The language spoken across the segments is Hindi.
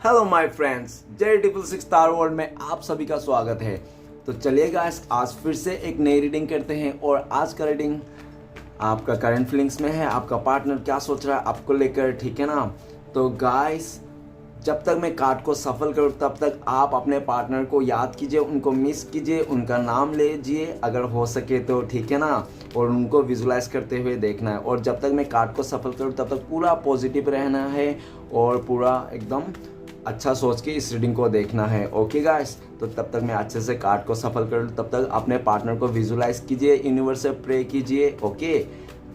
Hello my friends, J666 star world में आप सभी का स्वागत है। तो चलिए गाइस, आज फिर से एक नई रीडिंग करते हैं और आज का रीडिंग आपका करंट फीलिंग्स में है। आपका पार्टनर क्या सोच रहा है आपको लेकर, ठीक है ना। तो गाइस, जब तक मैं कार्ड को सफल करूँ तब तक आप अपने पार्टनर को याद कीजिए, उनको मिस कीजिए, उनका नाम लीजिए अगर हो सके तो, ठीक है ना। और उनको विजुलाइज करते हुए देखना है। और जब तक मैं कार्ड को सफल करूँ तब तक पूरा पॉजिटिव रहना है और पूरा एकदम अच्छा सोच के इस रीडिंग को देखना है। ओके गाइस, तो तब तक मैं अच्छे से कार्ड को सफल कर लूँ, तब तक अपने पार्टनर को विजुलाइज कीजिए, यूनिवर्स से प्रे कीजिए। ओके,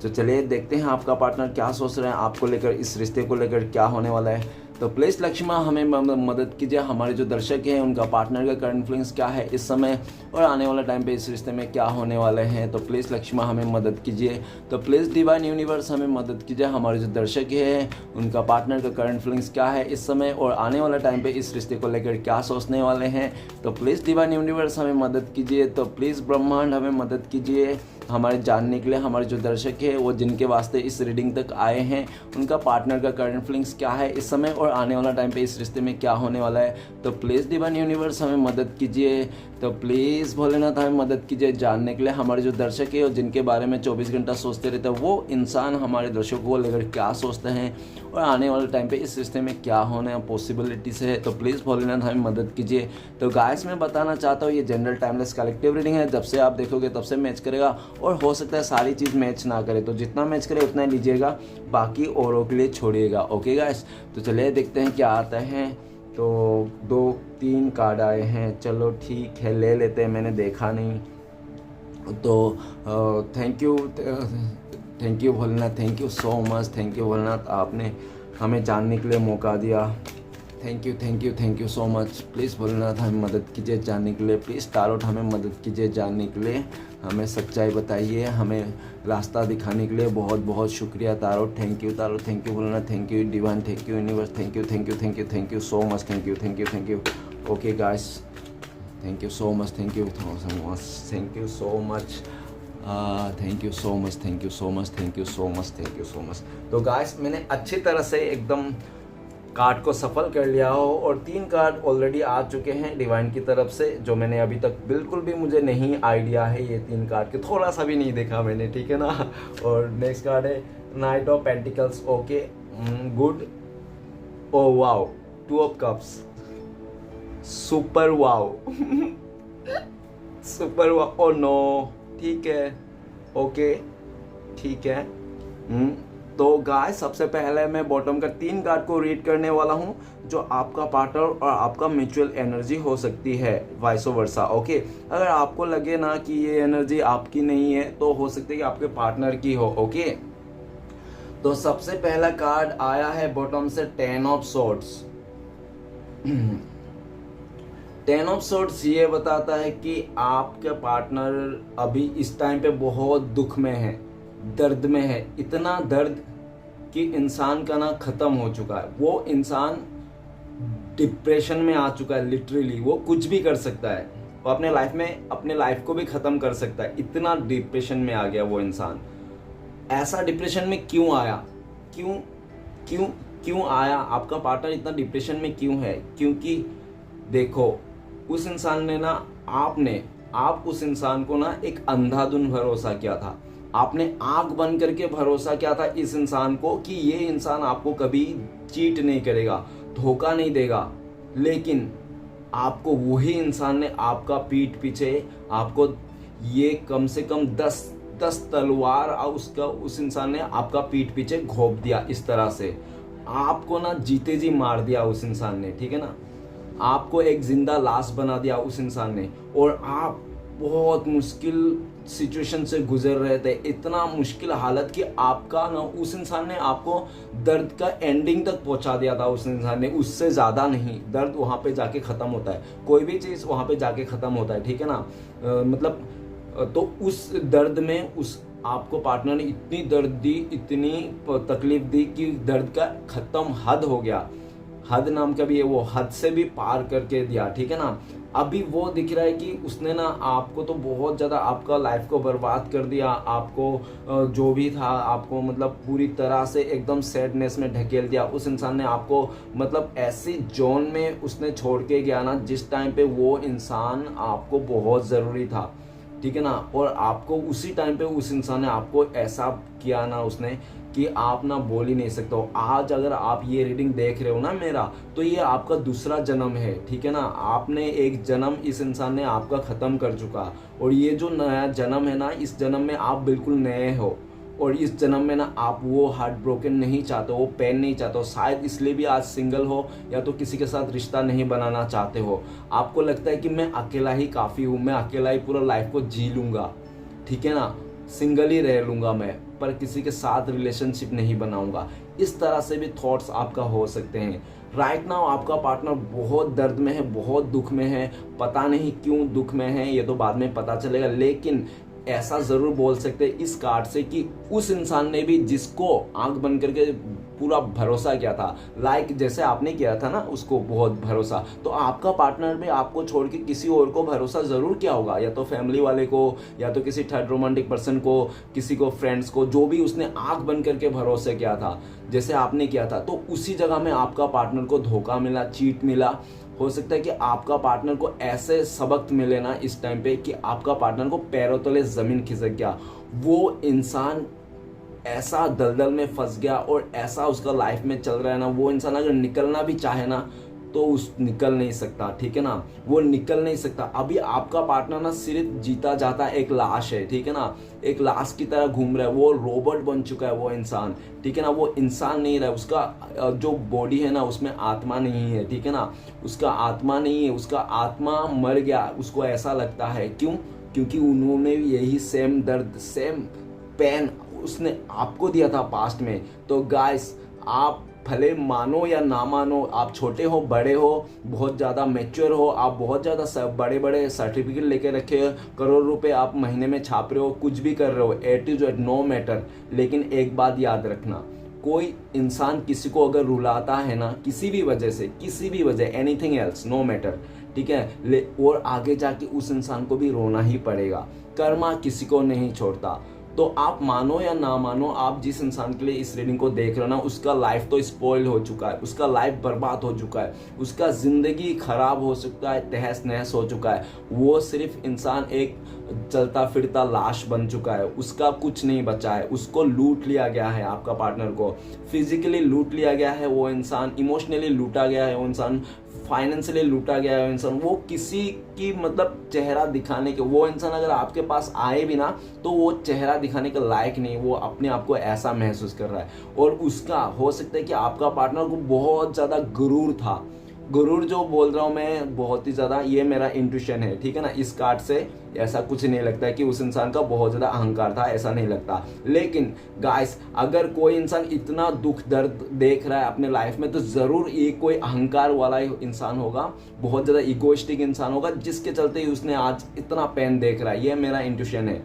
तो चलिए देखते हैं आपका पार्टनर क्या सोच रहे हैं आपको लेकर, इस रिश्ते को लेकर क्या होने वाला है। तो प्लीज़ लक्ष्मी हमें मदद कीजिए। हमारे जो दर्शक हैं उनका पार्टनर का करंट फीलिंग्स क्या है इस समय और आने वाला टाइम पे इस रिश्ते में क्या होने वाले हैं। तो प्लीज़ लक्ष्मी हमें मदद कीजिए। तो प्लीज़ डिवाइन यूनिवर्स हमें मदद कीजिए। हमारे जो दर्शक हैं उनका पार्टनर का करंट फीलिंग्स क्या है इस समय और आने वाला टाइम पे इस रिश्ते को लेकर क्या सोचने वाले हैं। तो प्लीज़ डिवाइन यूनिवर्स हमें मदद कीजिए। तो प्लीज़ ब्रह्मांड हमें मदद कीजिए हमारे जानने के लिए। हमारे जो दर्शक है वो जिनके वास्ते इस रीडिंग तक आए हैं उनका पार्टनर का करंट फीलिंग्स क्या है इस समय और आने वाला टाइम पे इस रिश्ते में क्या होने वाला है। तो प्लीज़ डिवाइन यूनिवर्स हमें मदद कीजिए। तो प्लीज़ भोलेनाथ हमें मदद कीजिए जानने के लिए हमारे जो दर्शक है और जिनके बारे में 24 घंटा सोचते रहते हैं वो इंसान हमारे दर्शकों को लेकर क्या सोचते हैं और आने वाले टाइम पे इस रिश्ते में क्या होने पॉसिबिलिटीज़ है। तो प्लीज़ भोलेनाथ हमें मदद कीजिए। तो गाइस, मैं बताना चाहता हूँ ये जनरल टाइमलेस कलेक्टिव रीडिंग है। जब से आप देखोगे तब से मैच करेगा और हो सकता है सारी चीज़ मैच ना करे, तो जितना मैच करे उतना ही लीजिएगा, बाकी औरों के लिए छोड़िएगा। ओके गाइस, तो चलिए देखते हैं क्या आता है। तो 2-3 कार्ड आए हैं, चलो ठीक है ले लेते हैं, मैंने देखा नहीं। तो thank you Bholenath, thank you so much, thank you Bholenath, आपने हमें जानने के लिए मौका दिया। Thank you so much. Please Bholenath हमें मदद कीजिए जानने के लिए। प्लीज़ टारोट हमें मदद कीजिए जानने के लिए, हमें सच्चाई बताइए, हमें रास्ता दिखाने के लिए बहुत बहुत शुक्रिया tarot. Thank you tarot, thank you Bholenath, thank you divine, thank you universe, thank you so much, thank you. Okay guys, thank you so much, thank you so much. तो गाइस, मैंने अच्छी तरह से एकदम कार्ड को सफल कर लिया हो और 3 कार्ड ऑलरेडी आ चुके हैं डिवाइन की तरफ से, जो मैंने अभी तक बिल्कुल भी मुझे नहीं आइडिया है ये 3 कार्ड के, थोड़ा सा भी नहीं देखा मैंने, ठीक है ना। और नेक्स्ट कार्ड है knight of pentacles. Okay, good, oh wow, 2 of cups, super wow super wow, oh no, ठीक है, ओके ठीक है। तो गाइस, सबसे पहले मैं बॉटम का 3 कार्ड को रीड करने वाला हूं, जो आपका पार्टनर और आपका म्यूचुअल एनर्जी हो सकती है, वाइसो वर्सा। ओके, अगर आपको लगे ना कि ये एनर्जी आपकी नहीं है तो हो सकता है कि आपके पार्टनर की हो। ओके, तो सबसे पहला कार्ड आया है बॉटम से 10 ऑफ सॉर्ड्स। 10 ऑफ सॉर्ड्स ये बताता है कि आपके पार्टनर अभी इस टाइम पे बहुत दुख में है, दर्द में है, इतना दर्द कि इंसान का ना खत्म हो चुका है। वो इंसान डिप्रेशन में आ चुका है, लिटरली वो कुछ भी कर सकता है, वो अपने लाइफ में अपने लाइफ को भी खत्म कर सकता है, इतना डिप्रेशन में आ गया वो इंसान। ऐसा डिप्रेशन में क्यों आया, क्यों आया, आपका पार्टनर इतना डिप्रेशन में क्यों है? क्योंकि देखो, उस इंसान ने ना, आप उस इंसान को ना एक अंधाधुन भरोसा किया था, आपने आंख बंद करके भरोसा किया था इस इंसान को कि ये इंसान आपको कभी चीट नहीं करेगा, धोखा नहीं देगा। लेकिन आपको वही इंसान ने आपका पीठ पीछे आपको ये कम से कम 10 तलवार उस इंसान ने आपका पीठ पीछे घोंप दिया। इस तरह से आपको ना जीते जी मार दिया उस इंसान ने, ठीक है ना। आपको एक जिंदा लाश बना दिया उस इंसान ने और आप बहुत मुश्किल सिचुएशन से गुजर रहे थे, इतना मुश्किल हालत कि आपका ना उस इंसान ने आपको दर्द का एंडिंग तक पहुंचा दिया था। उस इंसान ने, उससे ज़्यादा नहीं, दर्द वहाँ पे जाके ख़त्म होता है, कोई भी चीज़ वहाँ पे जाके ख़त्म होता है, ठीक है ना। मतलब तो उस दर्द में उस आपको पार्टनर ने इतनी दर्द दी, इतनी तकलीफ दी कि दर्द का ख़त्म हद हो गया, हद नाम का भी है, वो हद से भी पार करके दिया, ठीक है ना। अभी वो दिख रहा है कि उसने ना आपको तो बहुत ज़्यादा आपका लाइफ को बर्बाद कर दिया, आपको जो भी था आपको मतलब पूरी तरह से एकदम सैडनेस में ढकेल दिया। उस इंसान ने आपको मतलब ऐसी जोन में उसने छोड़ के गया ना, जिस टाइम पे वो इंसान आपको बहुत ज़रूरी था, ठीक है ना। और आपको उसी टाइम पे उस इंसान ने आपको ऐसा किया ना उसने कि आप ना बोल ही नहीं सकते हो। आज अगर आप ये रीडिंग देख रहे हो ना मेरा, तो ये आपका दूसरा जन्म है, ठीक है ना। आपने एक जन्म इस इंसान ने आपका ख़त्म कर चुका, और ये जो नया जन्म है ना, इस जन्म में आप बिल्कुल नए हो। और इस जन्म में ना आप वो हार्ट ब्रोकन नहीं चाहते हो, वो पेन नहीं चाहते हो। शायद इसलिए भी आज सिंगल हो, या तो किसी के साथ रिश्ता नहीं बनाना चाहते हो। आपको लगता है कि मैं अकेला ही काफ़ी हूँ, मैं अकेला ही पूरा लाइफ को जी लूँगा, ठीक है ना, सिंगल ही रह लूँगा मैं, पर किसी के साथ रिलेशनशिप नहीं बनाऊँगा। इस तरह से भी थॉट्स आपका हो सकते हैं। राइट नाउ आपका पार्टनर बहुत दर्द में है, बहुत दुख में है। पता नहीं क्यों दुख में है, ये तो बाद में पता चलेगा, लेकिन ऐसा ज़रूर बोल सकते हैं इस कार्ड से कि उस इंसान ने भी जिसको आंख बंद करके पूरा भरोसा किया था, लाइक जैसे आपने किया था ना उसको बहुत भरोसा, तो आपका पार्टनर भी आपको छोड़ के किसी और को भरोसा ज़रूर किया होगा, या तो फैमिली वाले को, या तो किसी थर्ड रोमांटिक पर्सन को, किसी को, फ्रेंड्स को, जो भी उसने आंख बंद करके भरोसा किया था जैसे आपने किया था। तो उसी जगह में आपका पार्टनर को धोखा मिला, चीट मिला। हो सकता है कि आपका पार्टनर को ऐसे सबक मिले ना इस टाइम पे कि आपका पार्टनर को पैरों तले ज़मीन खिसक गया। वो इंसान ऐसा दलदल में फंस गया और ऐसा उसका लाइफ में चल रहा है ना, वो इंसान अगर निकलना भी चाहे ना तो उस निकल नहीं सकता, ठीक है ना, वो निकल नहीं सकता। अभी आपका पार्टनर ना सिर्फ जीता जाता एक लाश है, ठीक है ना, एक लाश की तरह घूम रहा है, वो रोबोट बन चुका है वो इंसान, ठीक है ना, वो इंसान नहीं रहा, उसका जो बॉडी है ना उसमें आत्मा नहीं है, ठीक है ना, उसका आत्मा नहीं है, उसका आत्मा मर गया। उसको ऐसा लगता है, क्यों? क्योंकि उन्होंने यही सेम दर्द, सेम पेन उसने आपको दिया था पास्ट में। तो गाइस, आप भले मानो या ना मानो, आप छोटे हो, बड़े हो, बहुत ज़्यादा मैच्योर हो, आप बहुत ज़्यादा बड़े बड़े सर्टिफिकेट लेके रखे हो, करोड़ रुपए आप महीने में छाप रहे हो, कुछ भी कर रहे हो, ए टू जेड, नो मैटर। लेकिन एक बात याद रखना, कोई इंसान किसी को अगर रुलाता है ना, किसी भी वजह से, किसी भी वजह, एनीथिंग एल्स, नो मैटर, ठीक है, और आगे जाके उस इंसान को भी रोना ही पड़ेगा। कर्मा किसी को नहीं छोड़ता। तो आप मानो या ना मानो, आप जिस इंसान के लिए इस रीडिंग को देख रहे हो ना, उसका लाइफ तो स्पॉइल हो चुका है, उसका लाइफ बर्बाद हो चुका है, उसका ज़िंदगी खराब हो चुका है, तहस नहस हो चुका है। वो सिर्फ इंसान एक चलता फिरता लाश बन चुका है, उसका कुछ नहीं बचा है। उसको लूट लिया गया है, आपका पार्टनर को फिजिकली लूट लिया गया है वो इंसान, इमोशनली लूटा गया है वो इंसान, फाइनेंशियली लूटा गया है इंसान। वो किसी की मतलब चेहरा दिखाने के, वो इंसान अगर आपके पास आए भी ना तो वो चेहरा दिखाने के लायक नहीं, वो अपने आप को ऐसा महसूस कर रहा है। और उसका हो सकता है कि आपका पार्टनर को बहुत ज़्यादा गुरूर था। गुरूर जो बोल रहा हूँ मैं, बहुत ही ज़्यादा, ये मेरा इंट्यूशन है, ठीक है ना। इस कार्ड से ऐसा कुछ नहीं लगता है कि उस इंसान का बहुत ज़्यादा अहंकार था, ऐसा नहीं लगता। लेकिन गाइस, अगर कोई इंसान इतना दुख दर्द देख रहा है अपने लाइफ में, तो ज़रूर ये कोई अहंकार वाला इंसान होगा, बहुत ज़्यादा इगोइस्टिक इंसान होगा, जिसके चलते ही उसने आज इतना पेन देख रहा है। ये मेरा इंट्यूशन है,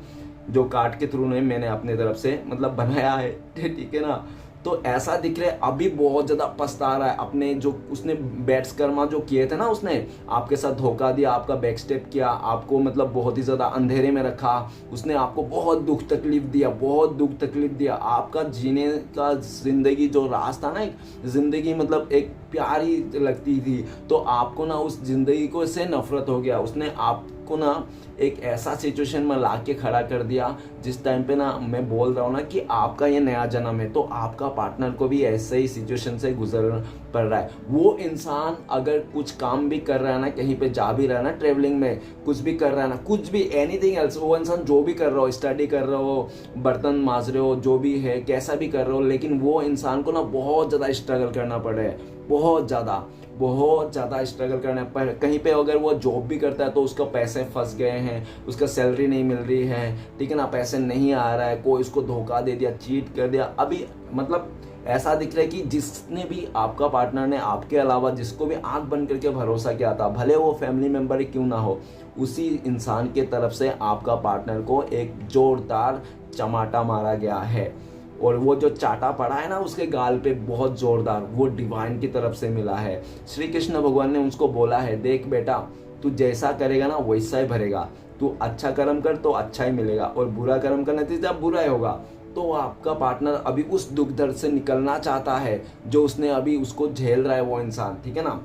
जो कार्ड के थ्रू नहीं मैंने अपने तरफ से मतलब बनाया है, ठीक है ना। तो ऐसा दिख रहा है अभी बहुत ज़्यादा पछता रहा है अपने जो उसने बैट्स कर्मा जो किए थे ना, उसने आपके साथ धोखा दिया, आपका बैक स्टेप किया, आपको मतलब बहुत ही ज़्यादा अंधेरे में रखा, उसने आपको बहुत दुख तकलीफ दिया, बहुत दुख तकलीफ दिया। आपका जीने का ज़िंदगी जो रास्ता ना, एक ज़िंदगी मतलब एक प्यारी लगती थी, तो आपको ना उस ज़िंदगी को से नफरत हो गया। उसने आपको ना एक ऐसा सिचुएशन में ला के खड़ा कर दिया जिस टाइम पे ना मैं बोल रहा हूँ ना कि आपका ये नया जन्म है, तो आपका पार्टनर को भी ऐसे ही सिचुएशन से गुजरना पड़ रहा है। वो इंसान अगर कुछ काम भी कर रहा है ना, कहीं पे जा भी रहा है ना, ट्रेवलिंग में कुछ भी कर रहा है ना, कुछ भी एनीथिंग एल्स, वो इंसान जो भी कर रहा हो, स्टडी कर रहे हो, बर्तन मांज रहे हो, जो भी है, कैसा भी कर रहे हो, लेकिन वो इंसान को ना बहुत ज़्यादा स्ट्रगल करना पड़ रहा है, बहुत ज़्यादा स्ट्रगल करना है। कहीं पे अगर वो जॉब भी करता है तो उसका पैसे फंस गए हैं, उसका सैलरी नहीं मिल रही है, ठीक है ना, पैसे नहीं आ रहा है, कोई उसको धोखा दे दिया, चीट कर दिया। अभी मतलब ऐसा दिख रहा है कि जिसने भी, आपका पार्टनर ने आपके अलावा जिसको भी आंख बंद करके भरोसा किया था, भले वो फैमिली मेम्बर ही क्यों ना हो, उसी इंसान के तरफ से आपका पार्टनर को एक जोरदार चमाटा मारा गया है। और वो जो चाटा पड़ा है ना उसके गाल पे बहुत जोरदार, वो डिवाइन की तरफ से मिला है। श्री कृष्ण भगवान ने उसको बोला है, देख बेटा, तू जैसा करेगा ना वैसा ही भरेगा, तू अच्छा कर्म कर तो अच्छा ही मिलेगा, और बुरा कर्म का नतीजा बुरा ही होगा। तो आपका पार्टनर अभी उस दुख दर्द से निकलना चाहता है जो उसने अभी उसको झेल रहा है वो इंसान, ठीक है ना।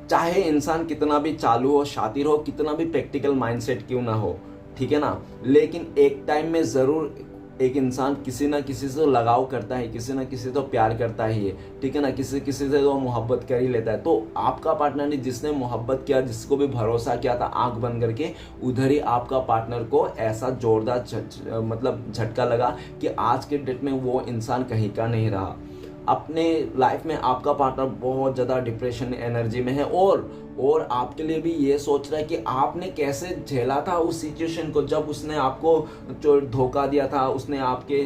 चाहे इंसान कितना भी चालू हो, शातिर हो, कितना भी प्रैक्टिकल माइंडसेट क्यों ना हो, ठीक है ना, लेकिन एक टाइम में ज़रूर एक इंसान किसी ना किसी से लगाव करता है, किसी ना किसी तो प्यार करता ही है, ठीक है ना, किसी किसी से तो मोहब्बत कर ही लेता है। तो आपका पार्टनर ने जिसने मोहब्बत किया, जिसको भी भरोसा किया था आंख बंद करके, उधर ही आपका पार्टनर को ऐसा जोरदार मतलब झटका लगा कि आज के डेट में वो इंसान कहीं का नहीं रहा। अपने लाइफ में आपका पार्टनर बहुत ज़्यादा डिप्रेशन एनर्जी में है, और आपके लिए भी ये सोच रहा है कि आपने कैसे झेला था उस सिचुएशन को, जब उसने आपको जो धोखा दिया था, उसने आपके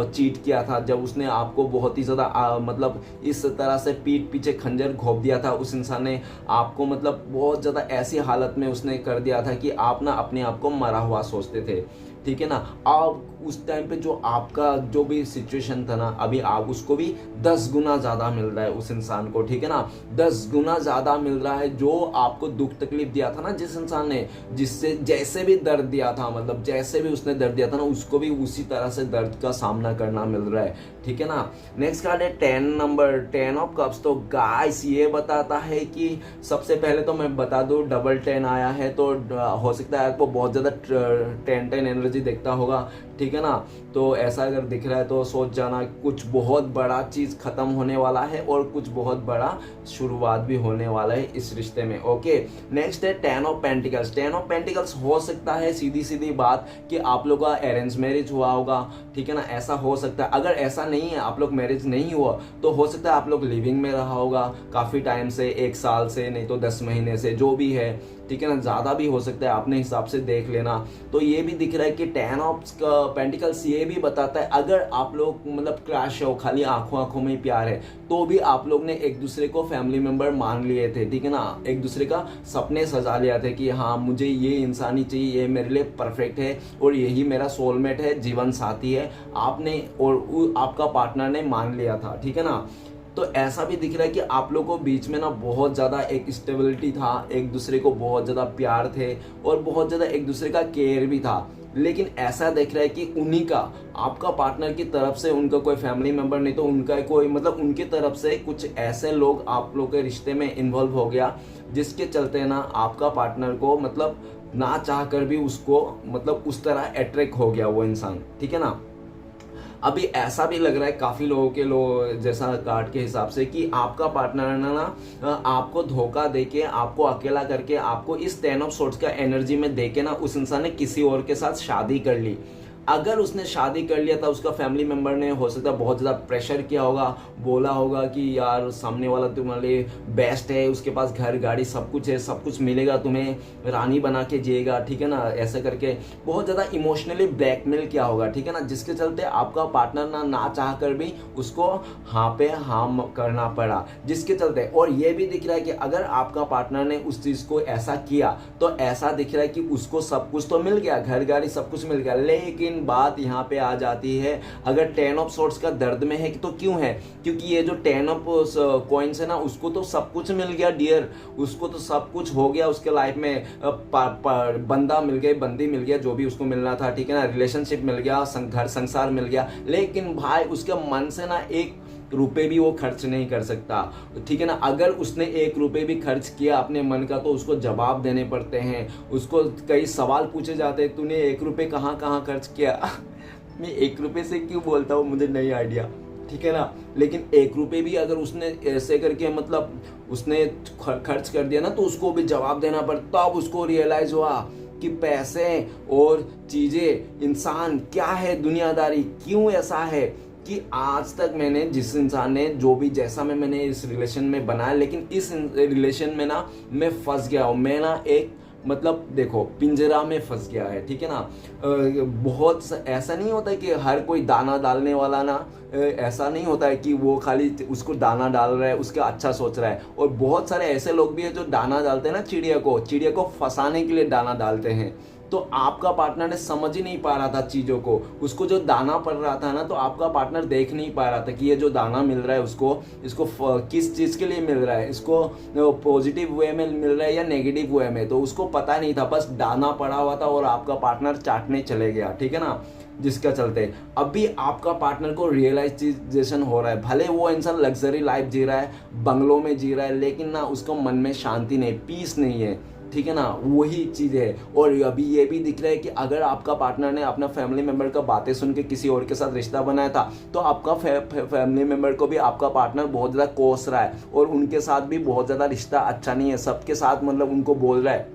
चीट किया था, जब उसने आपको बहुत ही ज़्यादा मतलब इस तरह से पीठ पीछे खंजर घोंप दिया था। उस इंसान ने आपको मतलब बहुत ज़्यादा ऐसी हालत में उसने कर दिया था कि आप ना अपने आप को मरा हुआ सोचते थे, ठीक है ना। आप उस टाइम पे जो आपका जो भी सिचुएशन था ना, अभी आप उसको भी 10 गुना ज़्यादा मिल रहा है उस इंसान को, ठीक है ना, 10 गुना ज़्यादा मिल रहा है। जो आपको दुख तकलीफ दिया था ना जिस इंसान ने, जिससे जैसे भी दर्द दिया था, मतलब जैसे भी उसने दर्द दिया था ना, उसको भी उसी तरह से दर्द का सामना करना मिल रहा है, ठीक है ना। नेक्स्ट कार्ड है 10 नंबर, 10 ऑफ कप्स। तो गाइस ये बताता है कि सबसे पहले तो मैं बता दूं, डबल 10 आया है तो हो सकता है आपको बहुत ज़्यादा 10 एनर्जी देखता होगा, ठीक है ना। तो ऐसा अगर दिख रहा है तो सोच जाना कुछ बहुत बड़ा चीज़ खत्म होने वाला है और कुछ बहुत बड़ा शुरुआत भी होने वाला है इस रिश्ते में, ओके। नेक्स्ट है 10 ऑफ पेंटिकल्स। 10 ऑफ पेंटिकल्स हो सकता है सीधी सीधी बात कि आप लोग का अरेंज मैरिज हुआ होगा, ठीक है ना, ऐसा हो सकता है। अगर ऐसा नहीं है, आप लोग मैरिज नहीं हुआ, तो हो सकता है आप लोग लिविंग में रहा होगा काफ़ी टाइम से, 1 साल से, नहीं तो 10 महीने से, जो भी है, ठीक है ना, ज़्यादा भी हो सकता है, अपने हिसाब से देख लेना। तो ये भी दिख रहा है कि 10 ऑफ पेंटिकल्स ये भी बताता है अगर आप लोग मतलब क्रैश हो, खाली आंखों आंखों में ही प्यार है, तो भी आप लोग ने एक दूसरे को फैमिली मेंबर मान लिए थे, ठीक है ना, एक दूसरे का सपने सजा लिया थे कि हाँ मुझे ये इंसान ही चाहिए, ये मेरे लिए परफेक्ट है और यही मेरा सोलमेट है, जीवन साथी है, आपने और आपका पार्टनर ने मान लिया था, ठीक है ना। तो ऐसा भी दिख रहा है कि आप लोगों को बीच में ना बहुत ज़्यादा एक स्टेबिलिटी था, एक दूसरे को बहुत ज़्यादा प्यार थे और बहुत ज़्यादा एक दूसरे का केयर भी था। लेकिन ऐसा दिख रहा है कि उन्हीं का, आपका पार्टनर की तरफ से, उनका कोई फैमिली मेंबर नहीं तो उनका कोई मतलब उनकी तरफ से कुछ ऐसे लोग आप लोग के रिश्ते में इन्वॉल्व हो गया, जिसके चलते ना आपका पार्टनर को मतलब ना चाह कर भी उसको मतलब उस तरह अट्रैक्ट हो गया वो इंसान, ठीक है ना। अभी ऐसा भी लग रहा है काफ़ी लोगों के जैसा कार्ड के हिसाब से कि आपका पार्टनर ना आपको धोखा देके, आपको अकेला करके, आपको इस 10 ऑफ सोर्ड्स का एनर्जी में देके ना उस इंसान ने किसी और के साथ शादी कर ली। अगर उसने शादी कर लिया था, उसका फैमिली मेंबर ने हो सकता है बहुत ज़्यादा प्रेशर किया होगा, बोला होगा कि यार सामने वाला तुम्हारे लिए बेस्ट है, उसके पास घर गाड़ी सब कुछ है, सब कुछ मिलेगा, तुम्हें रानी बना के जिएगा, ठीक है ना, ऐसा करके बहुत ज़्यादा इमोशनली ब्लैकमेल किया होगा, ठीक है ना, जिसके चलते आपका पार्टनर ना चाह कर भी उसको हाँ पे हाँ करना पड़ा, जिसके चलते। और ये भी दिख रहा है कि अगर आपका पार्टनर ने उस चीज़ को ऐसा किया तो ऐसा दिख रहा है कि उसको सब कुछ तो मिल गया, घर गाड़ी सब कुछ मिल गया, लेकिन बात यहाँ पे आ जाती है, अगर 10 ऑफ सोर्ड्स का दर्द में है तो क्यों है, क्योंकि ये जो 10 ऑफ कॉइन्स है ना, उसको तो सब कुछ मिल गया डियर, उसको तो सब कुछ हो गया, उसके लाइफ में बंदा मिल गया, बंदी मिल गया, जो भी उसको मिलना था, ठीक है ना, रिलेशनशिप मिल गया, घर संसार मिल गया, लेकिन भाई उसके मन से ना 1 रुपए भी वो खर्च नहीं कर सकता, ठीक है ना। अगर उसने 1 रुपए भी खर्च किया अपने मन का तो उसको जवाब देने पड़ते हैं, उसको कई सवाल पूछे जाते हैं, तूने 1 रुपए कहाँ कहाँ खर्च किया मैं 1 रुपए से क्यों बोलता हूँ, मुझे नहीं आइडिया, ठीक है ना। लेकिन 1 रुपए भी अगर उसने ऐसे करके मतलब उसने खर्च कर दिया ना तो उसको भी जवाब देना पड़ता, तब उसको रियलाइज हुआ कि पैसे और चीज़ें, इंसान क्या है, दुनियादारी क्यों ऐसा है कि आज तक मैंने जिस इंसान ने जो भी जैसा मैंने इस रिलेशन में बनाया, लेकिन इस रिलेशन में ना मैं फंस गया हूँ, मैं ना एक मतलब देखो पिंजरा में फंस गया है, ठीक है ना। बहुत ऐसा नहीं होता है कि हर कोई दाना डालने वाला ना ऐसा नहीं होता है कि वो खाली उसको दाना डाल रहा है, उसका अच्छा सोच रहा है, और बहुत सारे ऐसे लोग भी हैं जो दाना डालते हैं ना चिड़िया को फंसाने के लिए दाना डालते हैं, तो आपका पार्टनर ने समझ ही नहीं पा रहा था चीज़ों को, उसको जो दाना पड़ रहा था ना, तो आपका पार्टनर देख नहीं पा रहा था कि ये जो दाना मिल रहा है उसको, इसको किस चीज़ के लिए मिल रहा है, इसको पॉजिटिव वे में मिल रहा है या नेगेटिव वे में, तो उसको पता नहीं था, बस दाना पड़ा हुआ था और आपका पार्टनर चाटने चले गया, ठीक है ना। जिसका चलते अभी आपका पार्टनर को रियलाइजेशन हो रहा है, भले वो इंसान लग्जरी लाइफ जी रहा है, बंगलों में जी रहा है, लेकिन ना उसको मन में शांति नहीं, पीस नहीं है, ठीक है ना, वही चीज़ है। और अभी ये भी दिख रहा है कि अगर आपका पार्टनर ने अपना फैमिली मेंबर का बातें सुन के किसी और के साथ रिश्ता बनाया था, तो आपका फैमिली मेंबर को भी आपका पार्टनर बहुत ज़्यादा कोस रहा है और उनके साथ भी बहुत ज़्यादा रिश्ता अच्छा नहीं है, सबके साथ मतलब उनको बोल रहा है,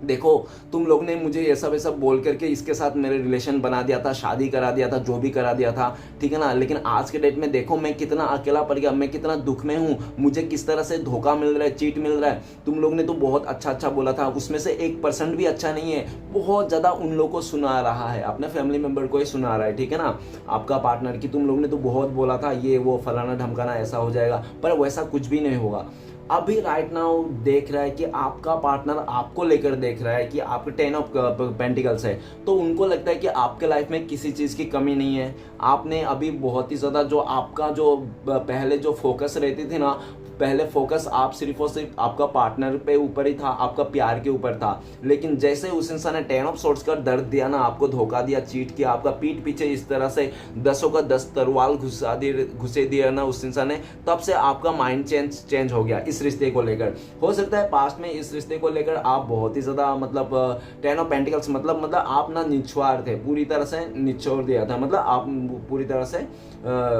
देखो तुम लोग ने मुझे ये सब बोल करके इसके साथ मेरे रिलेशन बना दिया था, शादी करा दिया था, जो भी करा दिया था, ठीक है ना, लेकिन आज के डेट में देखो मैं कितना अकेला पड़ गया, मैं कितना दुख में हूँ, मुझे किस तरह से धोखा मिल रहा है, चीट मिल रहा है। तुम लोग ने तो बहुत अच्छा बोला था, उसमें से 1% भी अच्छा नहीं है, बहुत ज़्यादा उन लोगों को सुना रहा है, अपने फैमिली मेम्बर को ही सुना रहा है, ठीक है ना, आपका पार्टनर की तुम लोग ने तो बहुत बोला था ये वो फलाना ढमकाना ऐसा हो जाएगा, पर वैसा कुछ भी नहीं होगा। अभी राइट नाउ देख रहा है कि आपका पार्टनर आपको लेकर देख रहा है कि आपके 10 ऑफ पेंटिकल्स है, तो उनको लगता है कि आपके लाइफ में किसी चीज़ की कमी नहीं है। आपने अभी बहुत ही ज़्यादा जो आपका जो पहले जो फोकस रहती थी ना, पहले फोकस आप सिर्फ और सिर्फ आपका पार्टनर पे ऊपर ही था, आपका प्यार के ऊपर था, लेकिन जैसे उस इंसान ने 10 ऑफ सोर्ड्स का दर्द दिया ना, आपको धोखा दिया, चीट किया, आपका पीठ पीछे इस तरह से 10 का 10 तलवार घुसे दिया ना उस इंसान ने, तब से आपका माइंड चेंज हो गया इस रिश्ते को लेकर। हो सकता है पास्ट में इस रिश्ते को लेकर आप बहुत ही ज़्यादा मतलब 10 ऑफ पेंटिकल्स मतलब आप ना निछवार थे, पूरी तरह से निचोड़ दिया था, मतलब आप पूरी तरह से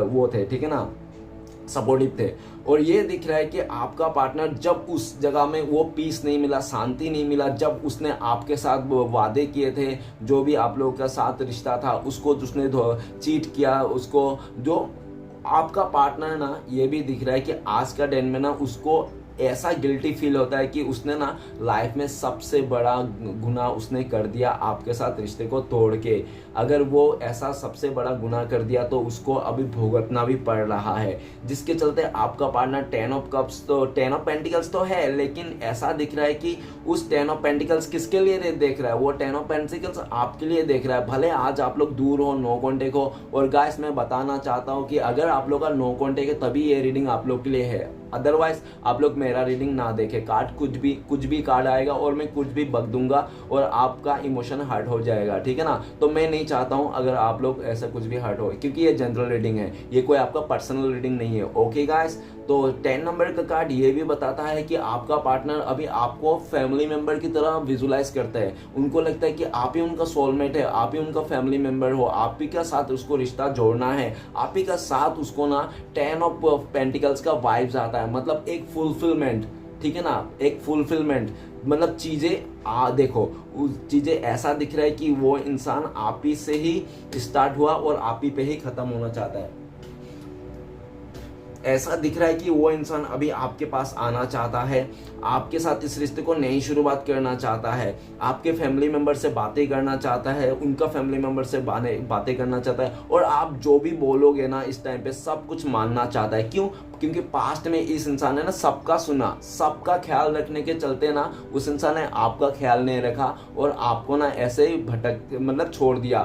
वो थे, ठीक है ना, सपोर्टिव थे। और ये दिख रहा है कि आपका पार्टनर जब उस जगह में वो पीस नहीं मिला, शांति नहीं मिला, जब उसने आपके साथ वादे किए थे, जो भी आप लोगों का साथ रिश्ता था उसको उसने चीट किया, उसको जो आपका पार्टनर ना, ये भी दिख रहा है कि आज का दिन में ना उसको ऐसा गिल्टी फील होता है कि उसने ना लाइफ में सबसे बड़ा गुनाह उसने कर दिया आपके साथ रिश्ते को तोड़ के। अगर वो ऐसा सबसे बड़ा गुनाह कर दिया तो उसको अभी भुगतना भी पड़ रहा है, जिसके चलते आपका पार्टनर 10 ऑफ कप्स तो 10 ऑफ पेंटिकल्स तो है, लेकिन ऐसा दिख रहा है कि उस 10 ऑफ पेंटिकल्स किसके लिए देख रहा है, वो 10 ऑफ पेंटिकल्स आपके लिए देख रहा है। भले आज आप लोग दूर हो, नो कॉन्टेक्ट हो, और गाइस मैं बताना चाहता हूँ कि अगर आप लोग का नो कॉन्टेक्ट है तभी ये रीडिंग आप लोग के लिए है, अदरवाइज आप लोग मेरा रीडिंग ना देखें। कार्ड कुछ भी कार्ड आएगा और मैं कुछ भी बक दूंगा और आपका इमोशन हर्ट हो जाएगा, ठीक है ना। तो मैं नहीं चाहता हूं अगर आप लोग ऐसा कुछ भी हर्ट हो, क्योंकि ये जनरल रीडिंग है, ये कोई आपका पर्सनल रीडिंग नहीं है। ओके गाइस, तो 10 नंबर का कार्ड ये भी बताता है कि आपका पार्टनर अभी आपको फैमिली मेंबर की तरह विजुलाइज करता है, उनको लगता है कि आप ही उनका सोलमेट है, आप ही उनका फैमिली मेंबर हो, आप ही के साथ उसको रिश्ता जोड़ना है, आप ही का साथ उसको ना 10 ऑफ पेंटिकल्स का वाइब्स आता है, मतलब एक फुलफिलमेंट, ठीक है ना, एक फुलफिलमेंट, मतलब चीज़ें देखो उस चीज़ें ऐसा दिख रहा है कि वो इंसान आप ही से ही स्टार्ट हुआ और आप ही पे ही ख़त्म होना चाहता है। ऐसा दिख रहा है कि वो इंसान अभी आपके पास आना चाहता है, आपके साथ इस रिश्ते को नई शुरुआत करना चाहता है, आपके फैमिली मेंबर से बातें करना चाहता है, उनका फैमिली मेंबर से बातें करना चाहता है, और आप जो भी बोलोगे ना इस टाइम पे सब कुछ मानना चाहता है। क्यों? क्योंकि पास्ट में इस इंसान ने ना सबका सुना, सबका ख्याल रखने के चलते ना उस इंसान ने आपका ख्याल नहीं रखा और आपको ना ऐसे ही मतलब छोड़ दिया,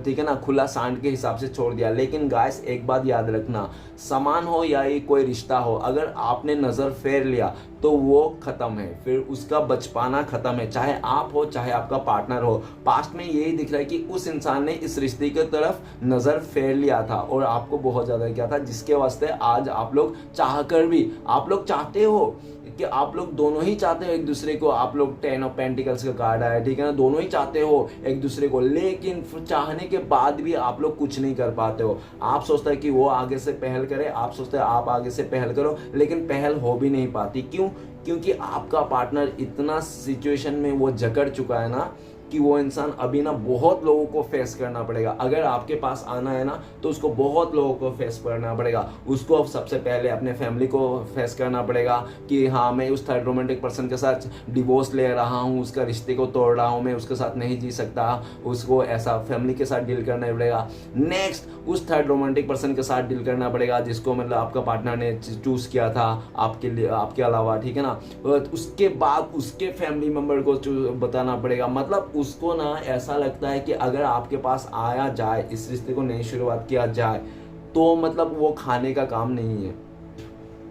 ठीक है ना, खुला सांड के हिसाब से छोड़ दिया। लेकिन गाइस एक बात याद रखना, समान हो या ये कोई रिश्ता हो, अगर आपने नज़र फेर लिया तो वो ख़त्म है, फिर उसका बचपाना ख़त्म है, चाहे आप हो चाहे आपका पार्टनर हो। पास्ट में यही दिख रहा है कि उस इंसान ने इस रिश्ते की तरफ नज़र फेर लिया था और आपको बहुत ज़्यादा किया था, जिसके वास्ते आज आप लोग चाह कर भी आप लोग चाहते हो कि आप लोग दोनों ही चाहते हो एक दूसरे को, आप लोग 10 ऑफ पेंटिकल्स का कार्ड आया, ठीक है ना, दोनों ही चाहते हो एक दूसरे को, लेकिन चाहने के बाद भी आप लोग कुछ नहीं कर पाते हो। आप सोचते हैं कि वो आगे से पहल करे, आप सोचते हैं आप आगे से पहल करो, लेकिन पहल हो भी नहीं पाती। क्यों? क्योंकि आपका पार्टनर इतना सिचुएशन में वो जकड़ चुका है ना कि वो इंसान अभी ना बहुत लोगों को फेस करना पड़ेगा। अगर आपके पास आना है ना तो उसको बहुत लोगों को फेस करना पड़ेगा। उसको अब सबसे पहले अपने फैमिली को फेस करना पड़ेगा कि हाँ मैं उस थर्ड रोमांटिक पर्सन के साथ डिवोर्स ले रहा हूँ, उसका रिश्ते को तोड़ रहा हूँ, मैं उसके साथ नहीं जी सकता, उसको ऐसा फैमिली के साथ डील करना पड़ेगा। नेक्स्ट उस थर्ड रोमांटिक पर्सन के साथ डील करना पड़ेगा जिसको मतलब आपका पार्टनर ने चूज किया था आपके लिए, आपके अलावा, ठीक है ना। उसके बाद उसके फैमिली मेम्बर को बताना पड़ेगा, मतलब उसको ना ऐसा लगता है कि अगर आपके पास आया जाए, इस रिश्ते को नई शुरुआत किया जाए, तो मतलब वो खाने का काम नहीं है।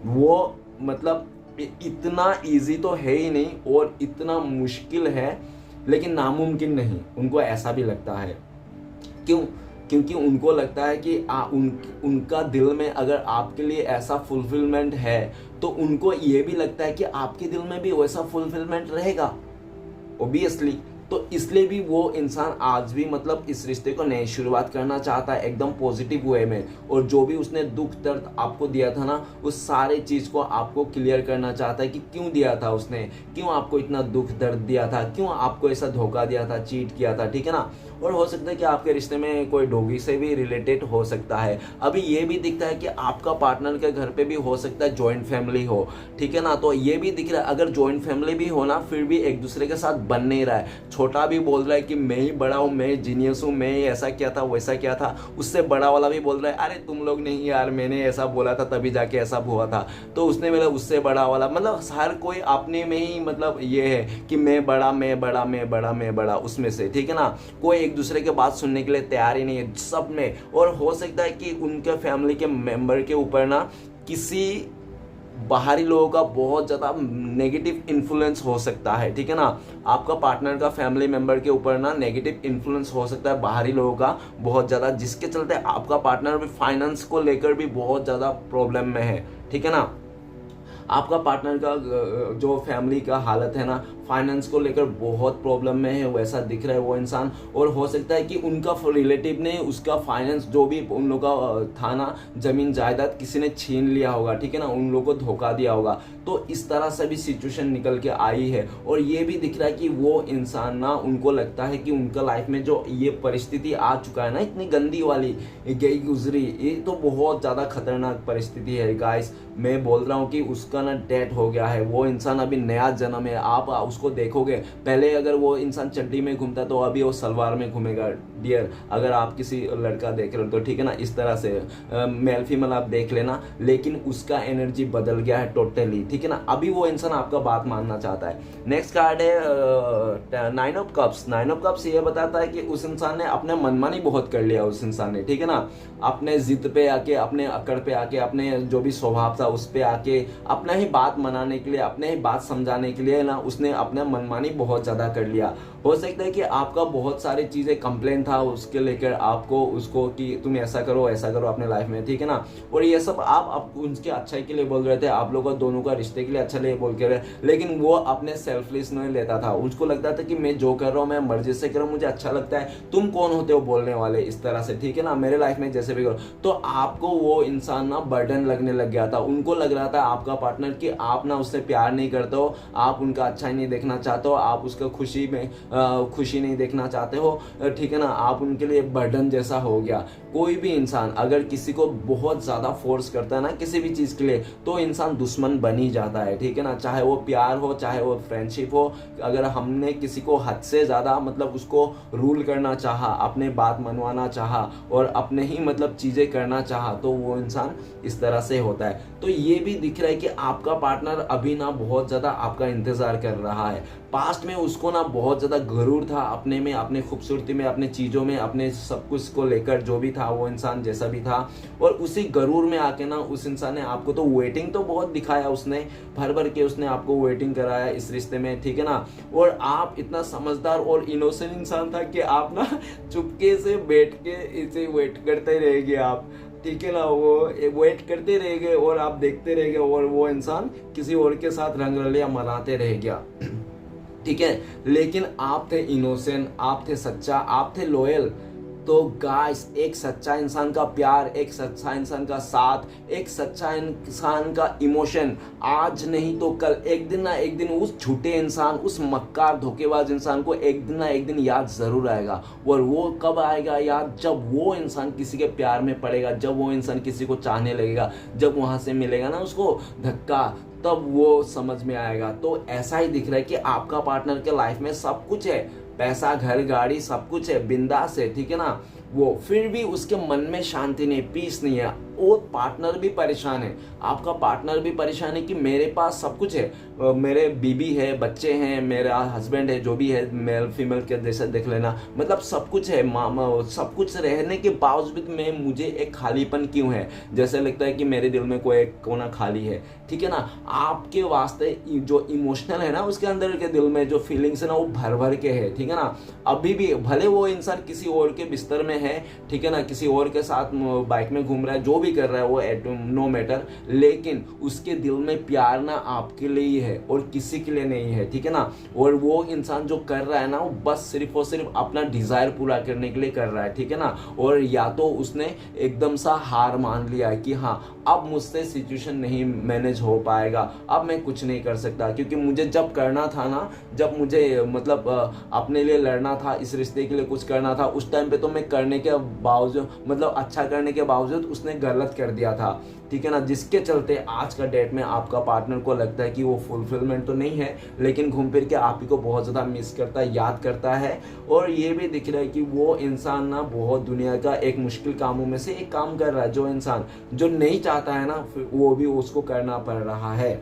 वो मतलब इतना इजी तो है ही नहीं और इतना मुश्किल है, लेकिन नामुमकिन नहीं, उनको ऐसा भी लगता है। क्यों? क्योंकि उनको लगता है कि उनका दिल में अगर आपके लिए ऐसा फुलफिलमेंट है, तो उनको ये भी लगता है कि आपके दिल में भी वैसा फुलफिलमेंट रहेगा ओबियसली। तो इसलिए भी वो इंसान आज भी मतलब इस रिश्ते को नई शुरुआत करना चाहता है एकदम पॉजिटिव वे में, और जो भी उसने दुख दर्द आपको दिया था ना, उस सारे चीज को आपको क्लियर करना चाहता है कि क्यों दिया था उसने, क्यों आपको इतना दुख दर्द दिया था, क्यों आपको ऐसा धोखा दिया था, चीट किया था, ठीक है ना। और हो सकता है कि आपके रिश्ते में कोई डॉगी से भी रिलेटेड हो सकता है। अभी ये भी दिखता है कि आपका पार्टनर के घर पे भी हो सकता है जॉइंट फैमिली हो, ठीक है ना। तो ये भी दिख रहा है, अगर जॉइंट फैमिली भी हो ना, फिर भी एक दूसरे के साथ बन नहीं रहा है। छोटा भी बोल रहा है कि मैं ही बड़ा हूँ, मैं जीनियस हूँ, मैं ऐसा किया था वैसा किया था। उससे बड़ा वाला भी बोल रहा है अरे तुम लोग नहीं यार, मैंने ऐसा बोला था तभी जाके ऐसा हुआ था। तो उसने मतलब उससे बड़ा वाला, मतलब हर कोई अपने में ही मतलब ये है कि मैं बड़ा, मैं बड़ा, मैं बड़ा, मैं बड़ा, उसमें से, ठीक है ना। कोई एक दूसरे के बात सुनने के लिए तैयार ही नहीं है सब में। और हो सकता है कि उनके फैमिली के मेंबर के ऊपर ना किसी बाहरी लोगों का बहुत ज़्यादा नेगेटिव इन्फ्लुएंस हो सकता है, ठीक है ना। आपका पार्टनर का फैमिली मेंबर के ऊपर ना नेगेटिव इन्फ्लुएंस हो सकता है बाहरी लोगों का बहुत ज़्यादा, जिसके चलते आपका पार्टनर भी फाइनेंस को लेकर भी बहुत ज़्यादा प्रॉब्लम में है, ठीक है ना। आपका पार्टनर का जो फैमिली का हालत है ना, फाइनेंस को लेकर बहुत प्रॉब्लम में है, वैसा दिख रहा है वो इंसान। और हो सकता है कि उनका रिलेटिव ने उसका फाइनेंस जो भी उन लोगों का था ना, जमीन जायदाद किसी ने छीन लिया होगा, ठीक है ना, उन लोगों को धोखा दिया होगा। तो इस तरह से भी सिचुएशन निकल के आई है। और ये भी दिख रहा है कि वो इंसान ना, उनको लगता है कि उनका लाइफ में जो ये परिस्थिति आ चुका है ना, इतनी गंदी वाली गई गुजरी, ये तो बहुत ज़्यादा खतरनाक परिस्थिति है गाइस। मैं बोल रहा हूँ कि उसका ना डेथ हो गया है, वो इंसान अभी नया जन्म है। आप उसको देखोगे, पहले अगर वो इंसान चड्डी में घूमता तो अभी वो सलवार में घूमेगा डियर। अगर आप किसी लड़का देख रहे हो तो, ठीक है ना, इस तरह से मेल फीमेल आप देख लेना, लेकिन उसका एनर्जी बदल गया है टोटली, ठीक है ना। अभी वो इंसान आपका बात मानना चाहता है। नेक्स्ट कार्ड है 9 ऑफ कप्स। 9 ऑफ कप्स ये बताता है कि उस इंसान ने अपने मनमानी बहुत कर लिया, उस इंसान ने, ठीक है ना, अपने जिद पे आके, अपने अकड़ पे आके, अपने जो भी स्वभाव था उस पे आके, अपना ही बात मनाने के लिए, अपने ही बात समझाने के लिए ना, उसने अपना मनमानी बहुत ज्यादा कर लिया। हो सकता है कि आपका बहुत सारी चीजें कंप्लेन था उसके लेकर आपको, उसको कि तुम ऐसा करो अपने लाइफ में, ठीक है ना। और ये सब आप उनके अच्छाई के लिए बोल रहे थे, आप लोगों दोनों का रिश्ते के लिए अच्छा लिए बोल के रहे, लेकिन वो अपने सेल्फलेस नहीं लेता था। उसको लगता था कि मैं जो कर रहा हूँ मैं मर्जी से कर रहा हूँ, मुझे अच्छा लगता है, तुम कौन होते हो बोलने वाले, इस तरह से, ठीक है ना, मेरे लाइफ में जैसे भी करो। तो आपको वो इंसान ना बर्डन लगने लग गया था। उनको लग रहा था आपका पार्टनर कि आप ना उससे प्यार नहीं करते हो, आप उनका अच्छा ही नहीं देखना चाहते हो, आप उसका खुशी में खुशी नहीं देखना चाहते हो, ठीक है ना, आप उनके लिए बर्डन जैसा हो गया। कोई भी इंसान अगर किसी को बहुत ज्यादा फोर्स करता है ना किसी भी चीज के लिए, तो इंसान दुश्मन बन ही जाता है, ठीक है ना, चाहे वो प्यार हो, चाहे वो फ्रेंडशिप हो। अगर हमने किसी को हद से ज्यादा मतलब उसको रूल करना चाहा, अपने बात मनवाना चाहा और अपने ही मतलब चीजें करना चाहा, तो वो इंसान इस तरह से होता है। तो ये भी दिख रहा है कि आपका पार्टनर अभी ना बहुत ज्यादा आपका इंतजार कर रहा है। पास्ट में उसको ना बहुत ज्यादा गरूर था अपने में, अपने खूबसूरती में, अपने चीजों में, अपने सब कुछ को लेकर, जो भी था वो इंसान जैसा भी था, और उसी गरूर में आके ना उस इंसान ने आपको तो वेटिंग तो बहुत दिखाया, उसने भर भर के उसने आपको वेटिंग कराया इस रिश्ते में, ठीक है ना। और आप इतना समझदार और इनोसेंट इंसान था कि आप ना चुपके से बैठ के इसे वेट करते रहेंगे आप, ठीक है ना, वो वेट करते रह गए और आप देखते रह गए, और वो इंसान किसी और के साथ रंगरलिया मनाते रह गया, ठीक है। लेकिन आप थे इनोसेंट, आप थे सच्चा, आप थे लॉयल। तो गाइस, एक सच्चा इंसान का प्यार, एक सच्चा इंसान का साथ, एक सच्चा इंसान का इमोशन आज नहीं तो कल, एक दिन ना एक दिन उस झूठे इंसान, उस मक्कार धोखेबाज इंसान को एक दिन ना एक दिन याद जरूर आएगा। और वो कब आएगा याद? जब वो इंसान किसी के प्यार में पड़ेगा, जब वो इंसान किसी को चाहने लगेगा, जब वहां से मिलेगा ना उसको धक्का, तब वो समझ में आएगा। तो ऐसा ही दिख रहा है कि आपका पार्टनर के लाइफ में सब कुछ है, पैसा, घर, गाड़ी, सब कुछ है, बिंदास है, ठीक है ना, वो फिर भी उसके मन में शांति नहीं, पीस नहीं है। वो पार्टनर भी परेशान है, आपका पार्टनर भी परेशान है कि मेरे पास सब कुछ है, मेरे बीबी है, बच्चे हैं, मेरा हस्बैंड है, जो भी है, मेल फीमेल के जैसे देख लेना, मतलब सब कुछ है, सब कुछ रहने के बावजूद में मुझे एक खालीपन क्यों है, जैसे लगता है कि मेरे दिल में कोई एक कोना खाली है। ठीक है ना, आपके वास्ते जो इमोशनल है ना, उसके अंदर के दिल में जो फीलिंग्स है ना, वो भर भर के है। ठीक है ना, अभी भी भले वो इंसान किसी और के बिस्तर में है, ठीक है ना, किसी और के साथ बाइक में घूम रहा है, जो भी कर रहा है वो नो मैटर, लेकिन उसके दिल में प्यार ना आपके लिए ही है और किसी के लिए नहीं है। ठीक है ना, और वो इंसान जो कर रहा है ना, वो बस सिर्फ और सिर्फ अपना डिजायर पूरा करने के लिए कर रहा है। ठीक है ना, और या तो उसने एकदम सा हार मान लिया है कि हाँ, अब मुझसे सिचुएशन नहीं मैनेज हो पाएगा, अब मैं कुछ नहीं कर सकता, क्योंकि मुझे जब करना था ना, जब मुझे मतलब अपने लिए लड़ना था, इस रिश्ते के लिए कुछ करना था, उस टाइम पे तो मैं करने के बावजूद, मतलब अच्छा करने के बावजूद उसने गलत कर दिया था। ठीक है ना, जिसके चलते आज का डेट में आपका पार्टनर को लगता है कि वो फुलफिलमेंट तो नहीं है, लेकिन घूम फिर के आप ही को बहुत ज़्यादा मिस करता है, याद करता है। और ये भी दिख रहा है कि वो इंसान ना बहुत दुनिया का एक मुश्किल कामों में से एक काम कर रहा है, जो इंसान जो नहीं चाहता है ना, वो भी उसको करना पड़ रहा है।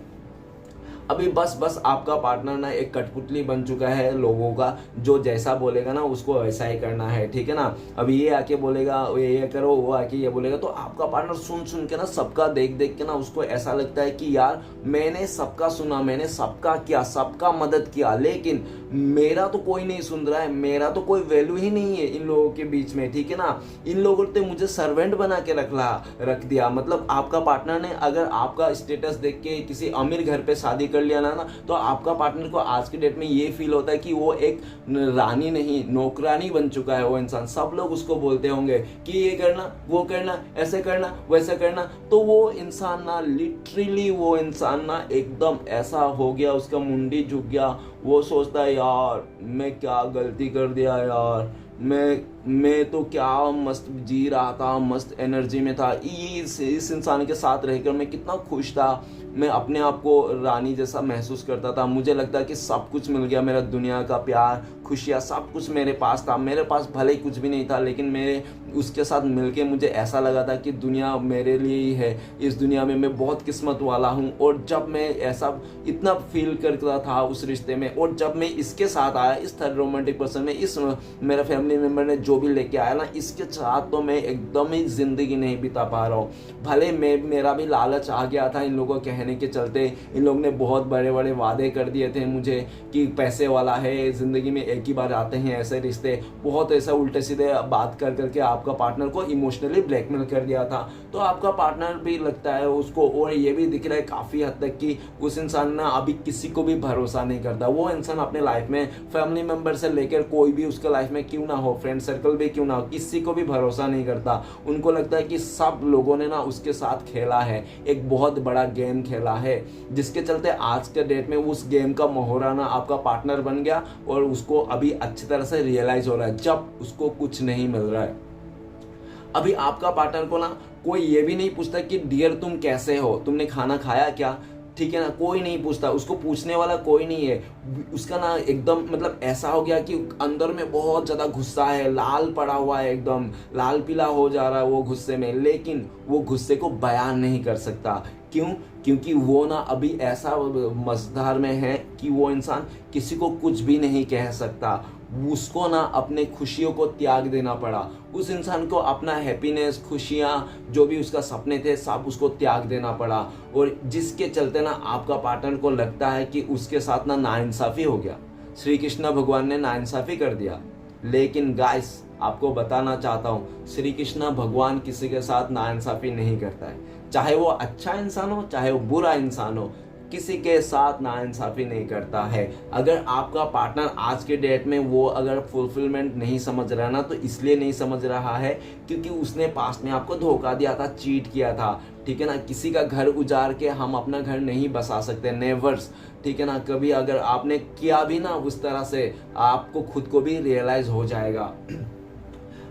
अभी बस आपका पार्टनर ना एक कठपुतली बन चुका है लोगों का, जो जैसा बोलेगा ना उसको वैसा ही करना है। ठीक है ना, अभी ये आके बोलेगा ये करो, वो आके ये बोलेगा, तो आपका पार्टनर सुन सुन के ना, सबका देख देख के ना, उसको ऐसा लगता है कि यार मैंने सबका सुना, मैंने सबका किया, सबका मदद किया, लेकिन मेरा तो कोई नहीं सुन रहा है, मेरा तो कोई वैल्यू ही नहीं है इन लोगों के बीच में। ठीक है ना, इन लोगों ने मुझे सर्वेंट बना के रख दिया। मतलब आपका पार्टनर ने अगर आपका स्टेटस देख के किसी अमीर घर पे शादी कर लिया ना, तो आपका पार्टनर को आज के डेट में ये फील होता है कि वो एक रानी नहीं, नौकरानी बन चुका है वो इंसान। सब लोग उसको बोलते होंगे कि ये करना, वो करना, ऐसे करना, वैसे करना, तो वो इंसान ना लिटरली, वो इंसान ना एकदम ऐसा हो गया, उसका मुंडी झुक गया। वो सोचता है यार मैं क्या गलती कर दिया यार, मैं तो क्या मस्त जी रहा था, मस्त एनर्जी में था, इस इंसान के साथ रहकर मैं कितना खुश था, मैं अपने आप को रानी जैसा महसूस करता था, मुझे लगता है कि सब कुछ मिल गया, मेरा दुनिया का प्यार, खुशियाँ, सब कुछ मेरे पास था। मेरे पास भले ही कुछ भी नहीं था, लेकिन मेरे उसके साथ मिलके मुझे ऐसा लगा था कि दुनिया मेरे लिए ही है, इस दुनिया में मैं बहुत किस्मत वाला हूँ। और जब मैं ऐसा इतना फील करता था उस रिश्ते में, और जब मैं इसके साथ आया, इस थर्ड रोमांटिक पर्सन में, इस मेरा फैमिली मेम्बर ने जो भी लेके आया ना, इसके साथ तो मैं एकदम ही जिंदगी नहीं बिता पा रहा हूँ। भले मेरा भी लालच आ गया था इन लोगों के कहने के चलते, इन लोगों ने बहुत बड़े बड़े वादे कर दिए थे मुझे कि पैसे वाला है, जिंदगी में एक ही बार आते हैं ऐसे रिश्ते, बहुत ऐसा उल्टे सीधे बात कर करके आपका पार्टनर को इमोशनली ब्लैकमेल कर दिया था। तो आपका पार्टनर भी लगता है उसको, और ये भी दिख रहा है काफ़ी हद तक कि उस इंसान ना अभी किसी को भी भरोसा नहीं करता। वो इंसान अपने लाइफ में फैमिली मेम्बर से लेकर कोई भी उसके लाइफ में क्यों ना हो, फ्रेंड सर्कल भी क्यों ना हो, किसी को भी भरोसा नहीं करता। उनको लगता है कि सब लोगों ने ना उसके साथ खेला है, एक बहुत बड़ा गेम खेला है, जिसके चलते आज के डेट में उस गेम का मोहरा ना आपका पार्टनर बन गया, और उसको अभी अच्छी तरह से रियलाइज हो रहा है जब उसको कुछ नहीं मिल रहा है। अभी आपका पार्टनर को ना कोई ये भी नहीं पूछता कि डियर तुम कैसे हो, तुमने खाना खाया क्या, ठीक है ना, कोई नहीं पूछता, उसको पूछने वाला कोई नहीं है। उसका ना एकदम मतलब ऐसा हो गया कि अंदर में बहुत ज़्यादा गुस्सा है, लाल पड़ा हुआ है, एकदम लाल पीला हो जा रहा है वो गुस्से में, लेकिन वो गुस्से को बयान नहीं कर सकता। क्यों? क्योंकि वो ना अभी ऐसा मझधार में है कि वो इंसान किसी को कुछ भी नहीं कह सकता। उसको ना अपने खुशियों को त्याग देना पड़ा, उस इंसान को अपना हैप्पीनेस, खुशियाँ, जो भी उसका सपने थे, सब उसको त्याग देना पड़ा। और जिसके चलते ना आपका पार्टनर को लगता है कि उसके साथ ना नाइंसाफ़ी हो गया, श्री कृष्ण भगवान ने नाइंसाफ़ी कर दिया। लेकिन गाइस आपको बताना चाहता हूँ, श्री कृष्ण भगवान किसी के साथ नाइंसाफ़ी नहीं करता है, चाहे वो अच्छा इंसान हो, चाहे वो बुरा इंसान हो, किसी के साथ नाइंसाफ़ी नहीं करता है। अगर आपका पार्टनर आज के डेट में वो अगर फुलफिलमेंट नहीं समझ रहा ना, तो इसलिए नहीं समझ रहा है क्योंकि उसने पास्ट में आपको धोखा दिया था, चीट किया था। ठीक है ना, किसी का घर उजाड़ के हम अपना घर नहीं बसा सकते, नेवर्स। ठीक है ना, कभी अगर आपने किया भी ना उस तरह से, आपको खुद को भी रियलाइज हो जाएगा।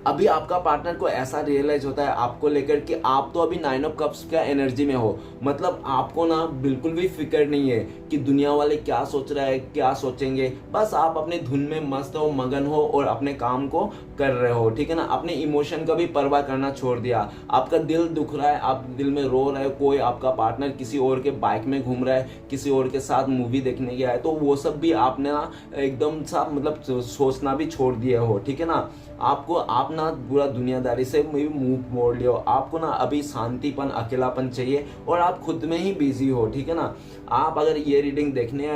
अभी आपका पार्टनर को ऐसा रियलाइज होता है आपको लेकर कि आप तो अभी 9 ऑफ कप्स का एनर्जी में हो, मतलब आपको ना बिल्कुल भी फिक्र नहीं है कि दुनिया वाले क्या सोच रहा है, क्या सोचेंगे। बस आप अपने धुन में मस्त हो, मगन हो और अपने काम को कर रहे हो, ठीक है ना। अपने इमोशन का भी परवाह करना छोड़ दिया। आपका दिल दुख रहा है, आप दिल में रो रहे हो, कोई आपका पार्टनर किसी और के बाइक में घूम रहा है, किसी और के साथ मूवी देखने गया है, तो वो सब भी आपने ना एकदम सा मतलब सोचना भी छोड़ दिया हो, ठीक है ना। आपको आप ना पूरा दुनियादारी से मुंह मोड़ लियो। आपको ना अभी शांतिपन, अकेलापन चाहिए और आप खुद में ही बिजी हो, ठीक है ना। आप अगर ये रीडिंग देखने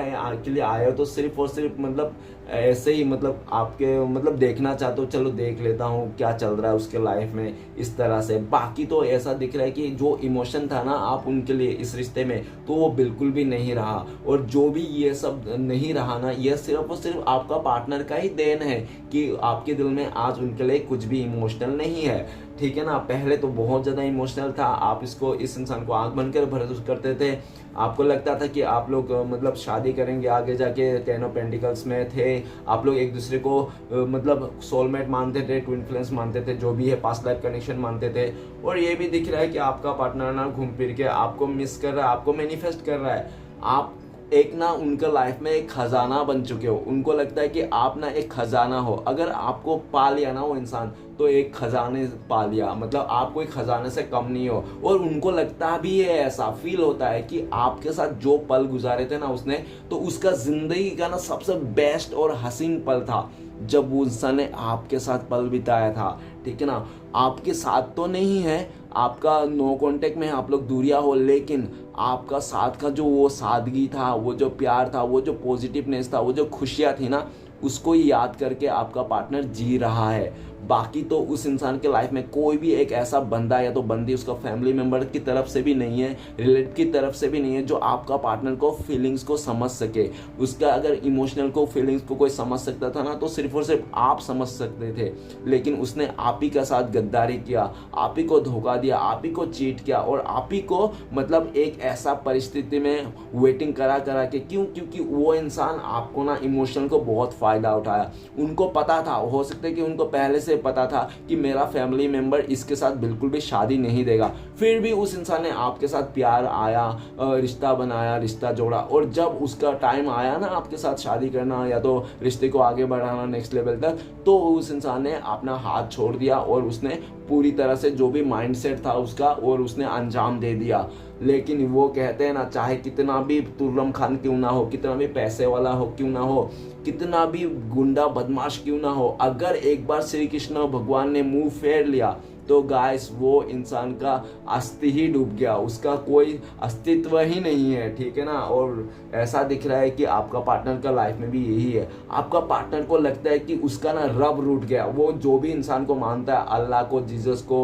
के लिए आए हो तो सिर्फ और सिर्फ मतलब ऐसे ही मतलब आपके मतलब देखना चाहते हो, चलो देख लेता हूँ क्या चल रहा है उसके लाइफ में, इस तरह से। बाकी तो ऐसा दिख रहा है कि जो इमोशन था ना आप उनके लिए इस रिश्ते में, तो वो बिल्कुल भी नहीं रहा। और जो भी ये सब नहीं रहा ना, ये सिर्फ और सिर्फ आपका पार्टनर का ही देन है कि आपके दिल में आज उनके लिए कुछ भी इमोशनल नहीं है, ठीक है ना। पहले तो बहुत ज़्यादा इमोशनल था, आप इस इंसान को आंख बंद कर भरोसा करते थे। आपको लगता था कि आप लोग मतलब शादी करेंगे आगे जाके, 10 ऑफ पेंटिकल्स में थे आप लोग, एक दूसरे को मतलब सोलमेट मानते थे, ट्विन फ्लेम्स मानते थे, जो भी है पास्ट लाइफ कनेक्शन मानते थे। और ये भी दिख रहा है कि आपका पार्टनर ना घूम फिर के आपको मिस कर रहा है, आपको मैनिफेस्ट कर रहा है। आप एक ना उनका लाइफ में एक खजाना बन चुके हो। उनको लगता है कि आप ना एक खजाना हो। अगर आपको पा लिया ना वो इंसान, तो एक खजाने पा लिया, मतलब आप कोई खजाने से कम नहीं हो। और उनको लगता भी है, ऐसा फील होता है कि आपके साथ जो पल गुजारे थे ना उसने, तो उसका जिंदगी का ना सबसे बेस्ट और हसीन पल था जब वो इंसान ने आपके साथ पल बिताया था, ठीक है ना। आपके साथ तो नहीं है, आपका नो कांटेक्ट में आप लोग दूरिया हो, लेकिन आपका साथ का जो वो सादगी था, वो जो प्यार था, वो जो पॉजिटिवनेस था, वो जो खुशियाँ थी ना, उसको ही याद करके आपका पार्टनर जी रहा है। बाकी तो उस इंसान के लाइफ में कोई भी एक ऐसा बंदा या तो बंदी उसका फैमिली मेम्बर की तरफ से भी नहीं है, रिलेटिव की तरफ से भी नहीं है, जो आपका पार्टनर को फीलिंग्स को समझ सके। उसका अगर इमोशनल को फीलिंग्स को कोई समझ सकता था ना, तो सिर्फ और सिर्फ आप समझ सकते थे। लेकिन उसने आप ही के साथ गद्दारी किया, आप ही को धोखा दिया, आप ही को चीट किया और आप ही को मतलब एक ऐसा परिस्थिति में वेटिंग करा के, क्योंकि वो इंसान आपको ना इमोशनल को बहुत फायदा उठाया। उनको पता था, हो सकता है कि उनको पहले से पता था कि मेरा फैमिली मेंबर इसके साथ बिल्कुल भी शादी नहीं देगा, फिर भी उस इंसान ने आपके साथ प्यार आया, रिश्ता बनाया, रिश्ता जोड़ा। और जब उसका टाइम आया ना आपके साथ शादी करना या तो रिश्ते को आगे बढ़ाना नेक्स्ट लेवल तक, तो उस इंसान ने अपना हाथ छोड़ दिया और उसने पूरी तरह से जो भी माइंडसेट था उसका, और उसने अंजाम दे दिया। लेकिन वो कहते हैं ना, चाहे कितना भी तुर्रम खान क्यों ना हो, कितना भी पैसे वाला हो क्यों ना हो, कितना भी गुंडा बदमाश क्यों ना हो, अगर एक बार श्री कृष्ण भगवान ने मुंह फेर लिया तो गाइस वो इंसान का अस्ति ही डूब गया, उसका कोई अस्तित्व ही नहीं है, ठीक है ना। और ऐसा दिख रहा है कि आपका पार्टनर का लाइफ में भी यही है। आपका पार्टनर को लगता है कि उसका ना रब रूठ गया। वो जो भी इंसान को मानता है, अल्लाह को, जीसस को,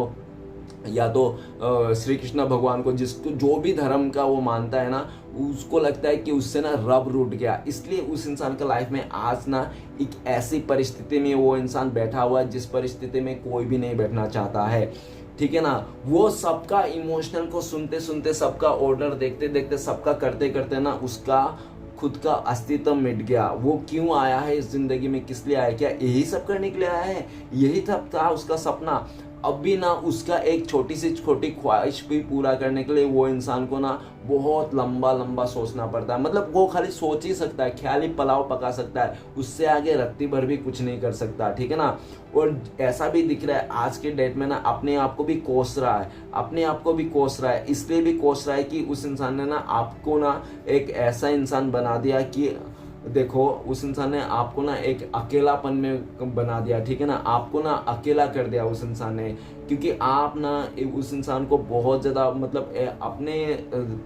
या तो श्री कृष्ण भगवान को, जिसको जो भी धर्म का वो मानता है ना, उसको लगता है कि उससे ना रब रूठ गया। इसलिए उस इंसान के लाइफ में आज ना एक ऐसी परिस्थिति में वो इंसान बैठा हुआ है जिस परिस्थिति में कोई भी नहीं बैठना चाहता है, ठीक है ना। वो सबका इमोशनल को सुनते सुनते, सबका ऑर्डर देखते देखते, सबका करते करते ना उसका खुद का अस्तित्व मिट गया। वो क्यों आया है इस जिंदगी में, किस लिए आया, क्या यही सब करने के लिए आया है? यही था उसका सपना। अब भी ना उसका एक छोटी से छोटी ख्वाहिश भी पूरा करने के लिए वो इंसान को ना बहुत लंबा सोचना पड़ता है। मतलब वो खाली सोच ही सकता है, ख्याली पुलाव पका सकता है, उससे आगे रत्ती भर भी कुछ नहीं कर सकता, ठीक है ना। और ऐसा भी दिख रहा है आज के डेट में ना, अपने आप को भी कोस रहा है, इसलिए भी कोस रहा है कि उस इंसान ने ना आपको ना एक ऐसा इंसान बना दिया कि देखो, उस इंसान ने आपको ना एक अकेलापन में बना दिया, ठीक है ना। आपको ना अकेला कर दिया उस इंसान ने, क्योंकि आप ना उस इंसान को बहुत ज़्यादा मतलब अपने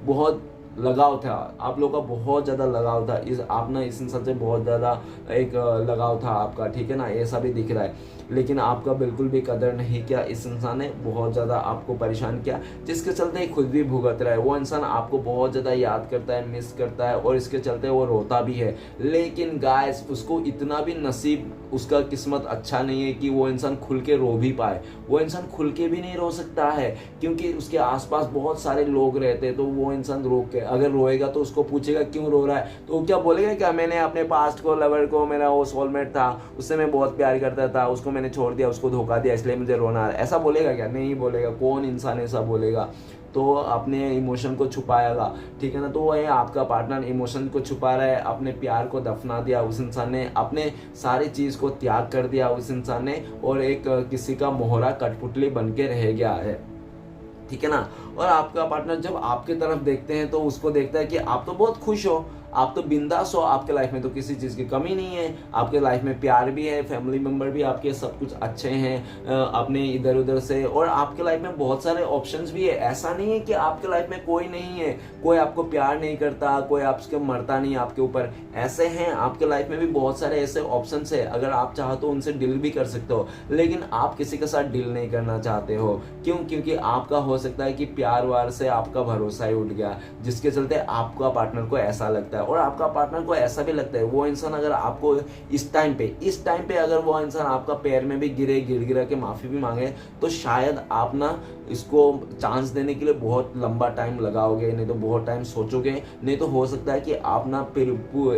बहुत लगाव था, आप लोगों का बहुत ज़्यादा लगाव था, आप ना इस इंसान से बहुत ज़्यादा एक लगाव था आपका, ठीक है ना। ऐसा भी दिख रहा है। लेकिन आपका बिल्कुल भी कदर नहीं किया इस इंसान ने, बहुत ज़्यादा आपको परेशान किया, जिसके चलते खुद भी भुगत रहा है। वो इंसान आपको बहुत ज़्यादा याद करता है, मिस करता है, और इसके चलते वो रोता भी है। लेकिन गाइस, उसको इतना भी नसीब, उसका किस्मत अच्छा नहीं है कि वो इंसान खुल के रो भी पाए। वो इंसान खुल के भी नहीं रो सकता है, क्योंकि उसके आसपास बहुत सारे लोग रहते हैं, तो वो इंसान रो अगर रोएगा तो उसको पूछेगा क्यों रो रहा है, तो वो क्या बोलेगा क्या मैंने अपने पास्ट को, लवर को, मेरा वो सोलमेट था, उससे मैं बहुत प्यार करता था, उसको मैंने छोड़ दिया, उसको धोखा दिया, इसलिए मुझे रोना आ रहा है, ऐसा बोलेगा क्या? नहीं बोलेगा। कौन इंसान ऐसा बोलेगा? तो अपने इमोशन को छुपाएगा, ठीक है ना। तो वही आपका पार्टनर इमोशन को छुपा रहा है, अपने प्यार को दफना दिया उस इंसान ने, अपने सारी चीज़ को त्याग कर दिया उस इंसान ने, और एक किसी का मोहरा कठपुतली बन के रह गया है, ठीक है ना। और आपका पार्टनर जब आपके तरफ देखते हैं तो उसको देखता है कि आप तो बहुत खुश हो, आप तो बिंदास हो, आपके लाइफ में तो किसी चीज़ की कमी नहीं है, आपके लाइफ में प्यार भी है, फैमिली मेंबर भी आपके सब कुछ अच्छे हैं अपने इधर उधर से, और आपके लाइफ में बहुत सारे ऑप्शंस भी है। ऐसा नहीं है कि आपके लाइफ में कोई नहीं है, कोई आपको प्यार नहीं करता, कोई आपसे मरता नहीं आपके ऊपर, ऐसे हैं आपके लाइफ में भी बहुत सारे ऐसे ऑप्शंस है। अगर आप चाहो तो उनसे डील भी कर सकते हो, लेकिन आप किसी के साथ डील नहीं करना चाहते हो। क्यों? क्योंकि आपका हो सकता है कि प्यार वार से आपका भरोसा ही उठ गया, जिसके चलते आपका पार्टनर को ऐसा लगता है, और आपका पार्टनर को ऐसा भी लगता है। वो इंसान अगर आपको इस टाइम पे अगर वो इंसान आपका पैर में भी गिरा के माफी भी मांगे, तो शायद आप ना इसको चांस देने के लिए बहुत लंबा टाइम लगाओगे, नहीं तो बहुत टाइम सोचोगे, नहीं तो हो सकता है कि आप ना फिर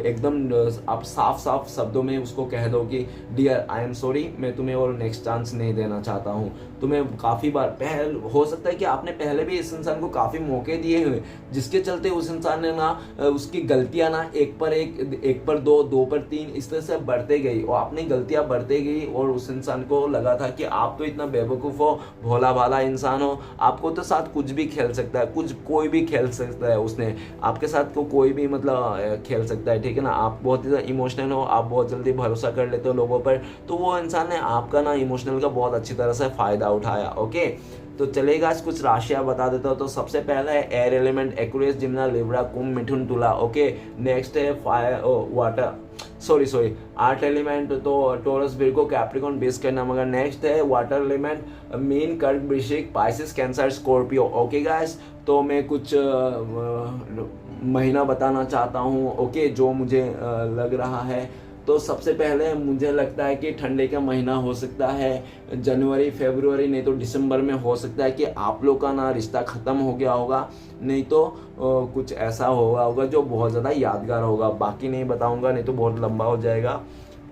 एकदम आप साफ शब्दों में उसको कह दो कि डियर आई एम सॉरी, मैं तुम्हें और नेक्स्ट चांस नहीं देना चाहता हूँ। तुम्हें काफ़ी बार हो सकता है कि आपने पहले भी इस इंसान को काफ़ी मौके दिए हुए, जिसके चलते उस इंसान ने ना उसकी गलतियां ना एक पर दो, दो पर तीन, इस तरह से बढ़ते गई, और आपने गलतियां बढ़ते गई, और उस इंसान को लगा था कि आप तो इतना बेवकूफ़ हो, भोला भाला इंसान हो, आपको तो साथ कुछ भी खेल सकता है, कोई भी खेल सकता है, उसने आपके साथ को कोई भी मतलब खेल सकता है, ठीक है ना। आप बहुत ही इमोशनल हो, आप बहुत जल्दी भरोसा कर लेते हो लोगों पर, तो वो इंसान ने आपका ना इमोशनल का बहुत अच्छी तरह से फ़ायदा उठाया। ओके, तो चलेगा कुछ राशियां बता देता हूँ। तो सबसे पहला है एयर एलिमेंट, एक्वेरियस, जिम्ना, लिब्रा, कुंभ, मिथुन, तुला। ओके, नेक्स्ट है fire water sorry art element, तो टोरस, विर्गो, कैप्रिकॉर्न, बेस करना, मगर नेक्स्ट है वाटर एलिमेंट, मीन, कर्क, वृश्चिक, Pisces, cancer, Scorpio. Okay guys, तो मैं कुछ महीना बताना चाहता हूँ, ओके, जो मुझे लग रहा है। तो सबसे पहले मुझे लगता है कि ठंडे का महीना हो सकता है जनवरी, फरवरी, नहीं तो दिसंबर में हो सकता है कि आप लोग का ना रिश्ता ख़त्म हो गया होगा, नहीं तो कुछ ऐसा होगा जो बहुत ज़्यादा यादगार होगा। बाकी नहीं बताऊंगा, नहीं तो बहुत लंबा हो जाएगा।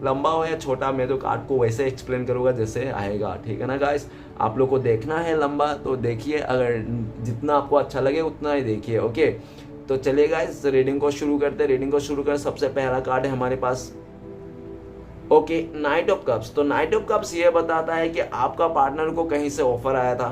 लंबा हो या छोटा, मैं तो कार्ड को वैसे एक्सप्लेन करूँगा जैसे आएगा, ठीक है ना गाइस। आप लोग को देखना है लंबा तो देखिए, अगर जितना आपको अच्छा लगे उतना ही देखिए। ओके, तो चलिए गाइस रीडिंग को शुरू करते हैं। रीडिंग को शुरू कर, सबसे पहला कार्ड है हमारे पास, ओके, नाइट ऑफ कप्स। तो नाइट ऑफ कप्स ये बताता है कि आपका पार्टनर को कहीं से ऑफर आया था,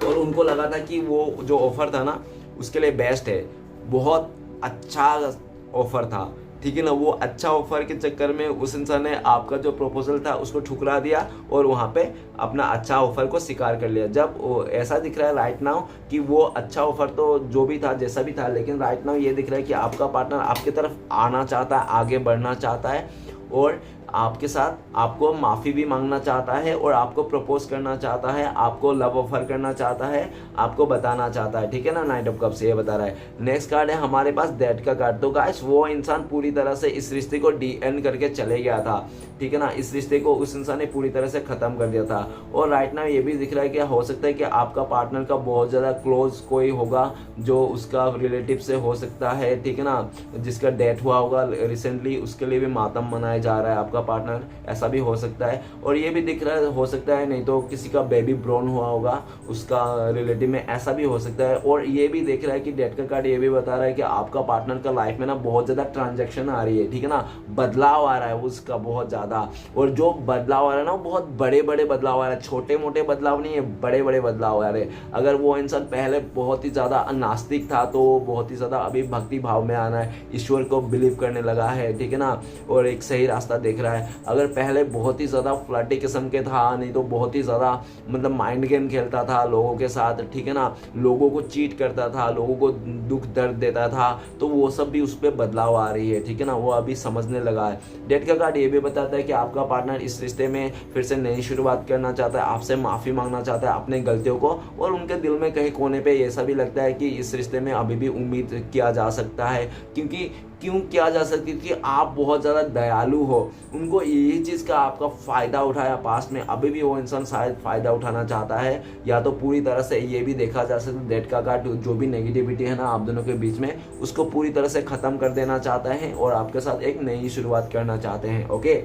और उनको लगा था कि वो जो ऑफर था ना उसके लिए बेस्ट है, बहुत अच्छा ऑफर था, ठीक है ना। वो अच्छा ऑफर के चक्कर में उस इंसान ने आपका जो प्रपोजल था उसको ठुकरा दिया, और वहाँ पे अपना अच्छा ऑफर को स्वीकार कर लिया। जब ऐसा दिख रहा है राइट नाउ कि वो अच्छा ऑफर तो जो भी था, जैसा भी था, लेकिन राइट नाउ ये दिख रहा है कि आपका पार्टनर आपकी तरफ आना चाहता है, आगे बढ़ना चाहता है, और आपके साथ आपको माफ़ी भी मांगना चाहता है, और आपको प्रपोज करना चाहता है, आपको लव ऑफर करना चाहता है, आपको बताना चाहता है, ठीक है ना। नाइट ऑफ कप्स ये बता रहा है। नेक्स्ट कार्ड है हमारे पास डेथ का कार्ड। तो गाइस वो इंसान पूरी तरह से इस रिश्ते को डी एंड करके चले गया था, ठीक है ना। इस रिश्ते को उस इंसान ने पूरी तरह से ख़त्म कर दिया था, और राइट नाउ ये भी दिख रहा है कि हो सकता है कि आपका पार्टनर का बहुत ज़्यादा क्लोज कोई होगा जो उसका रिलेटिव से हो सकता है, ठीक है ना, जिसका डेथ हुआ होगा रिसेंटली, उसके लिए भी मातम मनाया जा रहा है आपका पार्टनर, ऐसा भी हो सकता है। और ये भी दिख रहा है हो सकता है नहीं तो किसी का बेबी ब्रोन हुआ होगा उसका रिलेटिव में, ऐसा भी हो सकता है। और ये भी देख रहा है कि डेथ का कार्ड ये भी बता रहा है कि आपका पार्टनर का लाइफ में ना बहुत ज़्यादा ट्रांजैक्शन आ रही है, ठीक है ना, बदलाव आ रहा है उसका बहुत ज़्यादा, और जो बदलाव आ रहा है ना वो बहुत बड़े बड़े बदलाव आ रहे हैं, छोटे मोटे बदलाव नहीं है, बड़े बड़े बदलाव आ रहे हैं। अगर वो इंसान पहले बहुत ही ज़्यादा नास्तिक था तो बहुत ही ज़्यादा अभी भक्ति भाव में आना है, ईश्वर को बिलीव करने लगा है, ठीक है ना, और एक सही रास्ता देख रहा है। अगर पहले बहुत ही ज़्यादा फ्लर्टी किस्म के था, नहीं तो बहुत ही ज़्यादा मतलब माइंड गेम खेलता था लोगों के साथ, ठीक है ना, लोगों को चीट करता था, लोगों को दुख दर्द देता था, तो वो सब भी उस पर बदलाव आ रही है, ठीक है ना, वो अभी समझने लगा है। डेथ का कार्ड ये भी बताता है कि आपका पार्टनर इस रिश्ते में फिर से नई शुरुआत करना चाहता है, आपसे माफ़ी मांगना चाहता है अपने गलतियों को, और उनके दिल में कहीं कोने पे ऐसा भी लगता है कि इस रिश्ते में अभी भी उम्मीद किया जा सकता है, क्योंकि क्यों किया जा सकती है? कि आप बहुत ज़्यादा दयालु हो। उनको यही चीज़ का आपका फ़ायदा उठाया पास्ट में, अभी भी वो इंसान शायद फ़ायदा उठाना चाहता है, या तो पूरी तरह से ये भी देखा जा सकता है डेट का कार्ड जो भी नेगेटिविटी है ना आप दोनों के बीच में, उसको पूरी तरह से ख़त्म कर देना चाहता है और आपके साथ एक नई शुरुआत करना चाहते हैं। ओके,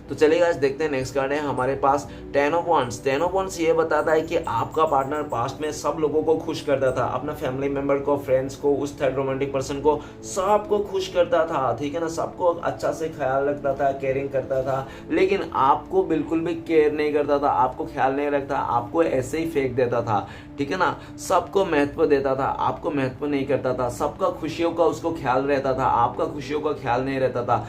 तो चलिए गाइस देखते हैं नेक्स्ट कार्ड है हमारे पास ten of wands. Ten of wands ये बताता है कि आपका पार्टनर पास्ट में सब लोगों को खुश करता था, अपना फैमिली मेंबर को, फ्रेंड्स को, उस थर्ड रोमांटिक पर्सन को, सबको खुश करता था, ठीक है ना, सबको अच्छा से ख्याल रखता था, केयरिंग करता था, लेकिन आपको बिल्कुल भी केयर नहीं करता था, आपको ख्याल नहीं रखता, आपको ऐसे ही फेंक देता था, ठीक है ना, सबको महत्व देता था, आपको महत्व नहीं करता था, सबका खुशियों का उसको ख्याल रहता था, आपका खुशियों का ख्याल नहीं रहता था।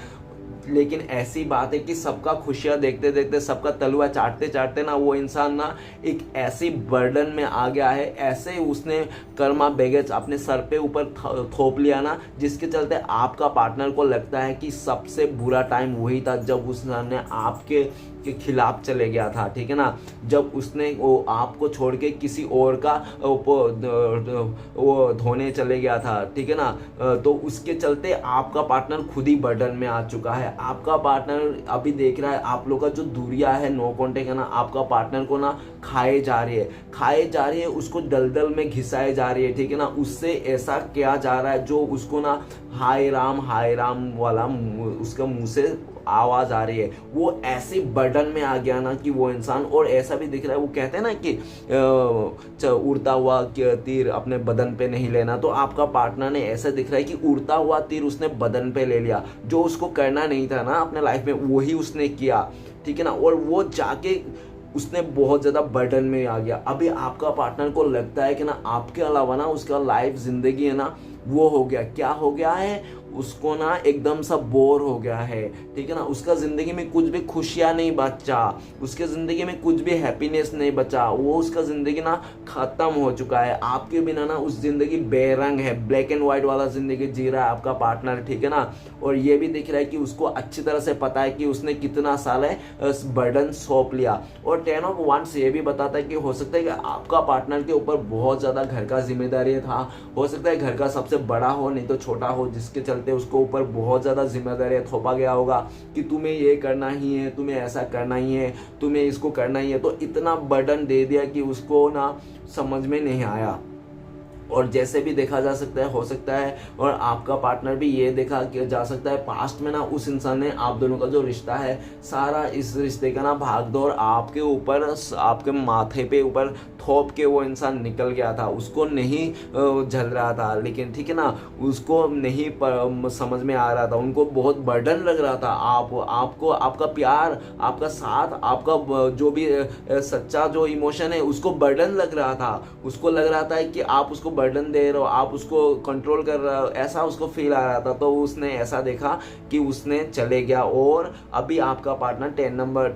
लेकिन ऐसी बात है कि सबका खुशियाँ देखते देखते, सबका तलुआ चाटते चाटते ना वो इंसान ना एक ऐसी बर्डन में आ गया है, ऐसे उसने कर्मा बैगेज अपने सर पे ऊपर थोप लिया ना, जिसके चलते आपका पार्टनर को लगता है कि सबसे बुरा टाइम वही था जब उसने आपके खिलाफ चले गया था, ठीक है ना, जब उसने वो आपको छोड़ के किसी और का वो धोने चले गया था, ठीक है ना, तो उसके चलते आपका पार्टनर खुद ही बर्डन में आ चुका है। आपका पार्टनर अभी देख रहा है आप लोग का जो दूरिया है, नो कॉन्टेक्ट है ना, आपका पार्टनर को ना खाए जा रही है, उसको दलदल में घिसाए जा रही है, ठीक है ना, उससे ऐसा किया जा रहा है जो उसको ना हाय राम वाला उसका मुंह से आवाज आ रही है, वो ऐसे बर्डन में आ गया ना कि वो इंसान, और ऐसा भी दिख रहा है, वो कहते हैं ना कि उड़ता हुआ तीर अपने बदन पे नहीं लेना, तो आपका पार्टनर ने ऐसा दिख रहा है कि उड़ता हुआ तीर उसने बदन पे ले लिया, जो उसको करना नहीं था ना अपने लाइफ में वही उसने किया, ठीक है ना, और वो जाके उसने बहुत ज़्यादा बर्डन में आ गया। अभी आपका पार्टनर को लगता है कि ना आपके अलावा ना उसका लाइफ जिंदगी है ना वो हो गया, क्या हो गया है, उसको ना एकदम सा बोर हो गया है, ठीक है ना, उसका ज़िंदगी में कुछ भी खुशियाँ नहीं बचा, उसके ज़िंदगी में कुछ भी हैप्पीनेस नहीं बचा, वो उसका ज़िंदगी ना ख़त्म हो चुका है, आपके बिना ना उस ज़िंदगी बेरंग है, ब्लैक एंड वाइट वाला ज़िंदगी जी रहा है आपका पार्टनर, ठीक है ना, और ये भी दिख रहा है कि उसको अच्छी तरह से पता है कि उसने कितना साल है बर्डन सौंप लिया। और टेन ऑफ वंस ये भी बताता है कि हो सकता है कि आपका पार्टनर के ऊपर बहुत ज़्यादा घर का जिम्मेदारी था, हो सकता है घर का सबसे बड़ा हो नहीं तो छोटा हो, जिसके चलते उसको ऊपर बहुत ज़्यादा जिम्मेदारी थोपा गया होगा कि तुम्हें ये करना ही है, तुम्हें ऐसा करना ही है, तुम्हें इसको करना ही है, तो इतना बर्डन दे दिया कि उसको ना समझ में नहीं आया। और जैसे भी देखा जा सकता है, हो सकता है और आपका पार्टनर भी ये देखा कि जा सकता है पास्ट में ना उस इंसान ने आप दोनों का जो रिश्ता है सारा इस रिश्ते का ना भागदौड़ आपके ऊपर, आपके माथे पे ऊपर थोप के वो इंसान निकल गया था, उसको नहीं झल रहा था, लेकिन ठीक है ना, उसको नहीं समझ में आ रहा था, उनको बहुत बर्डन लग रहा था, आपको आपका प्यार, आपका साथ, आपका जो भी सच्चा जो इमोशन है उसको बर्डन लग रहा था, उसको लग रहा था कि आप उसको बर्डन दे रहे हो, आप उसको कंट्रोल कर रहे हो, ऐसा उसको फील आ रहा था। तो उसने ऐसा देखा कि उसने चले गया। और अभी आपका पार्टनर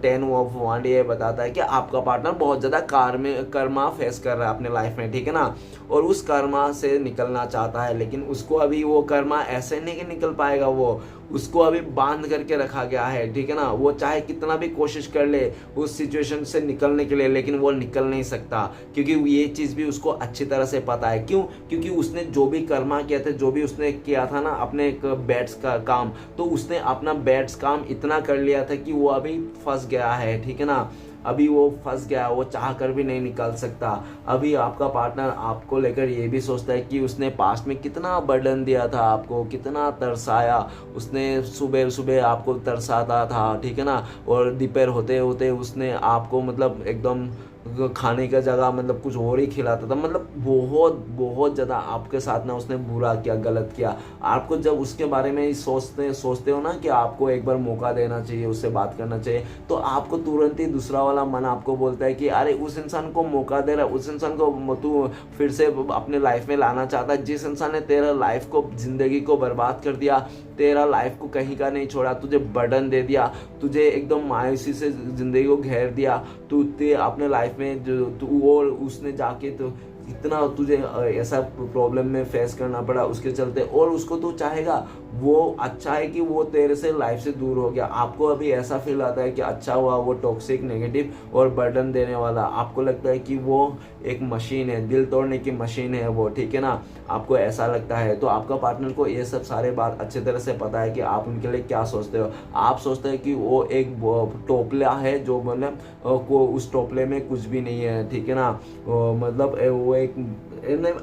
10 ऑफ वांड ये बताता है कि आपका पार्टनर बहुत ज़्यादा कर्मा फेस कर रहा है अपने लाइफ में, ठीक है ना, और उस कर्मा से निकलना चाहता है, लेकिन उसको अभी वो कर्मा ऐसे नहीं निकल पाएगा, वो उसको अभी बांध करके रखा गया है, ठीक है ना, वो चाहे कितना भी कोशिश कर ले उस सिचुएशन से निकलने के लिए, लेकिन वो निकल नहीं सकता, क्योंकि ये चीज़ भी उसको अच्छी तरह से पता है। क्यों? क्योंकि उसने जो भी कर्मा किया था, जो भी उसने किया था ना अपने बैड्स का काम, तो उसने अपना बैड्स काम इतना कर लिया था कि वो अभी फंस गया है, ठीक है ना, अभी वो फंस गया, वो चाह कर भी नहीं निकल सकता। अभी आपका पार्टनर आपको लेकर ये भी सोचता है कि उसने पास्ट में कितना बर्डन दिया था, आपको कितना तरसाया, उसने सुबह सुबह आपको तरसाता था, ठीक है ना, और दोपहर होते होते उसने आपको मतलब एकदम खाने का जगह मतलब कुछ और ही खिलाता था, मतलब बहुत बहुत ज़्यादा आपके साथ ना उसने बुरा किया, गलत किया। आपको जब उसके बारे में सोचते हो ना कि आपको एक बार मौका देना चाहिए, उससे बात करना चाहिए, तो आपको तुरंत ही दूसरा वाला मन आपको बोलता है कि अरे उस इंसान को मौका दे रहा है, उस इंसान को तू फिर से अपने लाइफ में लाना चाहता है, जिस इंसान ने तेरा लाइफ को, जिंदगी को बर्बाद कर दिया, तेरा लाइफ को कहीं का नहीं छोड़ा, तुझे बर्डन दे दिया, तुझे एकदम मायूसी से ज़िंदगी को घेर दिया, तू अपने लाइफ में जो तू और उसने जाके तो इतना तुझे ऐसा प्रॉब्लम में फेस करना पड़ा उसके चलते, और उसको तू चाहेगा वो अच्छा है कि वो तेरे से लाइफ से दूर हो गया। आपको अभी ऐसा फील आता है कि अच्छा हुआ वो टॉक्सिक, नेगेटिव और बर्डन देने वाला, आपको लगता है कि वो एक मशीन है, दिल तोड़ने की मशीन है वो, ठीक है ना, आपको ऐसा लगता है। तो आपका पार्टनर को ये सब सारे बात अच्छे तरह से पता है कि आप उनके लिए क्या सोचते हो। आप सोचते हैं कि वो एक टोपला है जो मतलब को उस टोपले में कुछ भी नहीं है, ठीक है ना, मतलब वो एक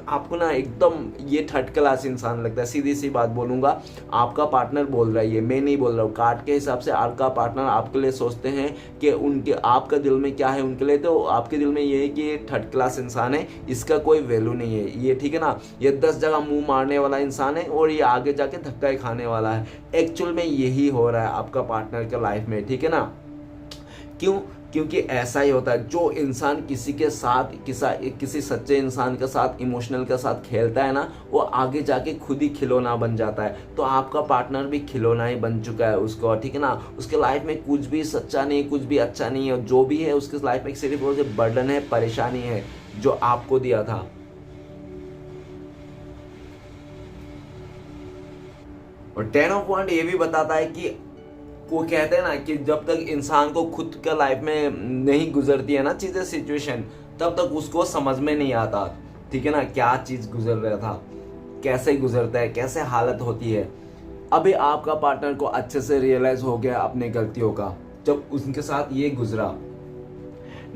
आपको ना एकदम ये थर्ड क्लास इंसान लगता है। सीधी सी बात बोलूंगा, आपका पार्टनर बोल रहा है, ये मैं नहीं बोल रहा हूँ, कार्ड के हिसाब से आपका पार्टनर आपके लिए सोचते हैं कि उनके आपका दिल में क्या है उनके लिए, तो आपके दिल में ये है कि ये थर्ड क्लास इंसान है, इसका कोई वैल्यू नहीं है ये, ठीक है ना, ये 10 जगह मुंह मारने वाला इंसान है और ये आगे जाके धक्का ही खाने वाला है। एक्चुअल में यही हो रहा है आपका पार्टनर के लाइफ में, ठीक है ना। क्यों? क्योंकि ऐसा ही होता है, जो इंसान किसी के साथ किसी सच्चे इंसान के साथ, इमोशनल के साथ खेलता है ना, वो आगे जाके खुद ही खिलौना बन जाता है। तो आपका पार्टनर भी खिलौना ही बन चुका है उसको, ठीक है ना। उसके लाइफ में कुछ भी सच्चा नहीं, कुछ भी अच्छा नहीं है, जो भी है उसके लाइफ में सिर्फ वो बर्डन है, परेशानी है जो आपको दिया था। और 10 ऑफ पॉइंट ये भी बताता है कि वो कहते हैं ना कि जब तक इंसान को खुद के लाइफ में नहीं गुजरती है ना चीजें, सिचुएशन, तब तक उसको समझ में नहीं आता, ठीक है ना, क्या चीज गुजर रहा था, कैसे गुजरता है, कैसे हालत होती है। अभी आपका पार्टनर को अच्छे से रियलाइज हो गया अपनी गलतियों का जब उनके साथ ये गुजरा।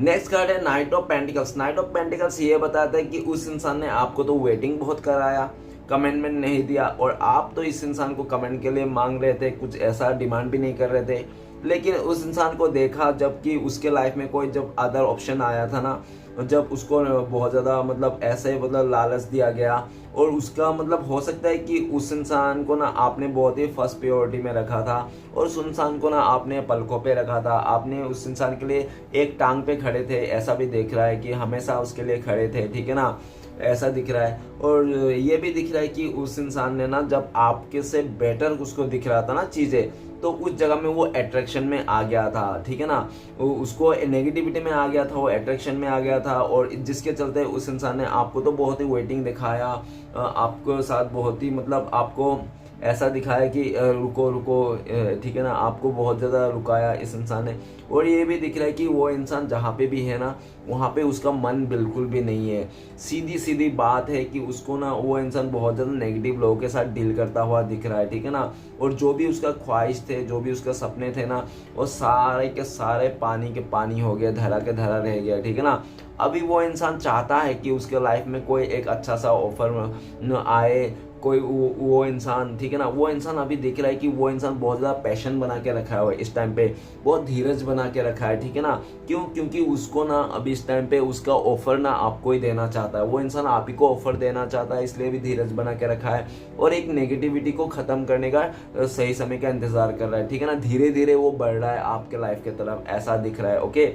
नेक्स्ट कार्ड है knight of pentacles. Night of pentacles ये बताता है कि उस इंसान ने आपको तो वेटिंग बहुत कराया, कमेंटमेंट नहीं दिया, और आप तो इस इंसान को कमेंट के लिए मांग रहे थे, कुछ ऐसा डिमांड भी नहीं कर रहे थे, लेकिन उस इंसान को देखा जबकि उसके लाइफ में कोई जब अदर ऑप्शन आया था ना, जब उसको बहुत ज़्यादा मतलब ऐसे मतलब लालच दिया गया, और उसका मतलब हो सकता है कि उस इंसान को ना आपने बहुत ही फर्स्ट प्रायोरिटी में रखा था, और उस इंसान को ना आपने पलकों पे रखा था, आपने उस इंसान के लिए एक टांग पे खड़े थे, ऐसा भी दिख रहा है कि हमेशा उसके लिए खड़े थे, ठीक है ना, ऐसा दिख रहा है। और ये भी दिख रहा है कि उस इंसान ने ना जब आपके से बेटर उसको दिख रहा था ना चीज़ें, तो उस जगह में वो अट्रैक्शन में आ गया था, ठीक है ना, उसको नेगेटिविटी में आ गया था, वो अट्रैक्शन में आ गया था, और जिसके चलते उस इंसान ने आपको तो बहुत ही वेटिंग दिखाया, आपको साथ बहुत ही मतलब आपको ऐसा दिखाया कि रुको रुको, ठीक है ना, आपको बहुत ज़्यादा रुकाया इस इंसान ने। और ये भी दिख रहा है कि वो इंसान जहाँ पे भी है ना, वहाँ पे उसका मन बिल्कुल भी नहीं है। सीधी सीधी बात है कि उसको ना वो इंसान बहुत ज़्यादा नेगेटिव लोगों के साथ डील करता हुआ दिख रहा है, ठीक है ना, और जो भी उसका ख्वाहिश थे, जो भी उसका सपने थे ना, वो सारे के सारे पानी के पानी हो गया, धरा के धरा रह गया, ठीक है ना। अभी वो इंसान चाहता है कि उसके लाइफ में कोई एक अच्छा सा ऑफर आए, कोई वो इंसान, ठीक है ना, वो इंसान अभी दिख रहा है कि वो इंसान बहुत ज़्यादा पैशन बना के रखा है इस टाइम पे, बहुत धीरज बना के रखा है, ठीक है ना। क्यों? क्योंकि उसको ना अभी इस टाइम पे उसका ऑफर ना आपको ही देना चाहता है, वो इंसान आप ही को ऑफर देना चाहता है, इसलिए भी धीरज बना के रखा है, और एक नेगेटिविटी को ख़त्म करने का सही समय का इंतजार कर रहा है, ठीक है ना। धीरे धीरे वो बढ़ रहा है आपके लाइफ की तरफ, ऐसा दिख रहा है, ओके।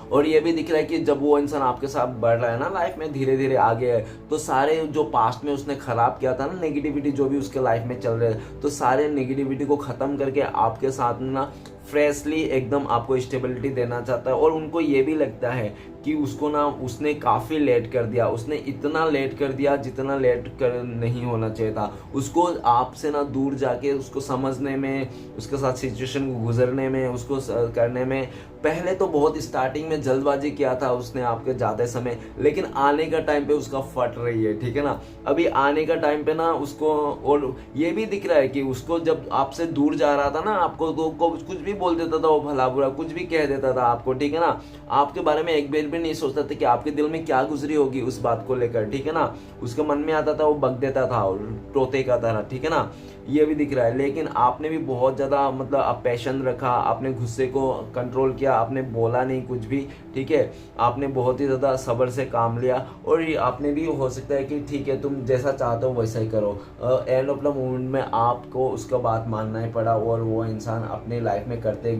और ये भी दिख रहा है कि जब वो इंसान आपके साथ बढ़ रहा है ना लाइफ में, धीरे धीरे आगे है, तो सारे जो पास्ट में उसने खराब किया था ना, नेगेटिविटी जो भी उसके लाइफ में चल रहे हैं, तो सारे नेगेटिविटी को ख़त्म करके आपके साथ में ना फ्रेशली एकदम आपको स्टेबिलिटी देना चाहता है। और उनको ये भी लगता है कि उसको ना उसने काफ़ी लेट कर दिया, उसने इतना लेट कर दिया जितना लेट कर नहीं होना चाहिए था। उसको आपसे ना दूर जाके उसको समझने में, उसके साथ सिचुएशन को गुजरने में, उसको करने में, पहले तो बहुत स्टार्टिंग में जल्दबाजी किया था उसने आपके जाते समय, लेकिन आने का टाइम पे उसका फट रही है, ठीक है ना। अभी आने का टाइम पे ना उसको, और ये भी दिख रहा है कि उसको जब आपसे दूर जा रहा था ना, आपको तो कुछ भी बोल देता था वो, भला बुरा कुछ भी कह देता था आपको, ठीक है ना, आपके बारे में एक बार भी नहीं सोचता था कि आपके दिल में क्या गुजरी होगी उस बात को लेकर, ठीक है ना। उसके मन में आता था वो बक देता था तोते का तरह, ठीक है ना, ये भी दिख रहा है। लेकिन आपने भी बहुत ज़्यादा मतलब आप पैशन रखा, आपने गुस्से को कंट्रोल किया, आपने बोला नहीं कुछ भी, ठीक है, आपने बहुत ही ज़्यादा सब्र से काम लिया, और आपने भी हो सकता है कि ठीक है तुम जैसा चाहते हो वैसा ही करो, एंड ऑफ द मोमेंट में आपको उसका बात मानना ही पड़ा, और वो इंसान अपनी लाइफ में करते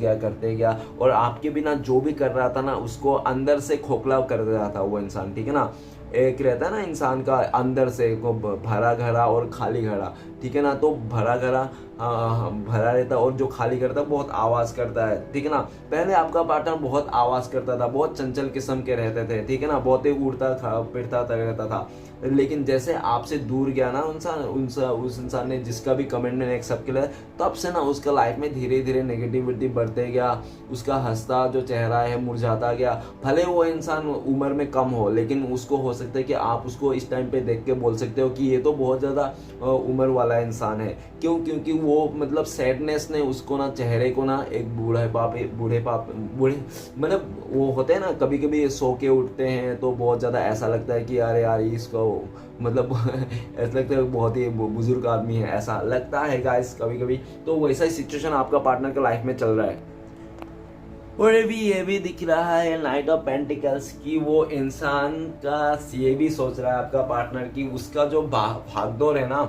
गया, और आपके बिना जो भी कर रहा था ना उसको अंदर से खोखला कर रहा था वो इंसान, ठीक है ना। एक रहता है ना इंसान का अंदर से को भरा घड़ा और खाली घड़ा, ठीक है ना, तो भरा रहता है और जो खाली करता है बहुत आवाज़ करता है, ठीक है ना। पहले आपका पार्टनर बहुत आवाज़ करता था, बहुत चंचल किस्म के रहते थे, ठीक है ना, बहुत ही उड़ता था फिरता रहता था। लेकिन जैसे आपसे दूर गया ना उस इंसान ने जिसका भी कमेंट मैंने एक्सेप्ट किया, तब से ना उसका लाइफ में धीरे धीरे नेगेटिविटी बढ़ते गया, उसका हंसता जो चेहरा है मुरझाता गया। भले वो इंसान उम्र में कम हो, लेकिन उसको हो सकता है कि आप उसको इस टाइम पे देख के बोल सकते हो कि ये तो बहुत ज़्यादा उम्र वाला इंसान है। क्यों? क्योंकि वो मतलब सैडनेस ने उसको ना चेहरे को ना एक बूढ़े मतलब वो होते हैं ना, कभी कभी सो के उठते हैं तो बहुत ज़्यादा ऐसा लगता है कि अरे यार इसको मतलब ऐसा लगता है बहुत ही बुजुर्ग आदमी है, ऐसा लगता है गाइस कभी कभी। तो वैसा ही सिचुएशन आपका पार्टनर के लाइफ में चल रहा है। और ये भी दिख रहा है नाइट ऑफ पेंटिकल्स कि वो इंसान का ये भी सोच रहा है आपका पार्टनर कि उसका जो भागदौड़ है ना,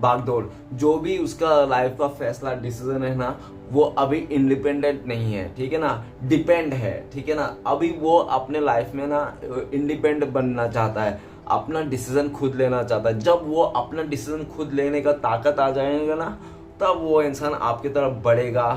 भागदौड़ जो भी उसका लाइफ का फैसला डिसीजन है ना, वो अभी इंडिपेंडेंट नहीं है, ठीक है ना, डिपेंड है, ठीक है ना। अभी वो अपने लाइफ में ना इंडिपेंडेंट बनना चाहता है, अपना डिसीजन खुद लेना चाहता है। जब वो अपना डिसीजन खुद लेने का ताकत आ जाएगा ना, तब वो इंसान आपकी तरफ बढ़ेगा,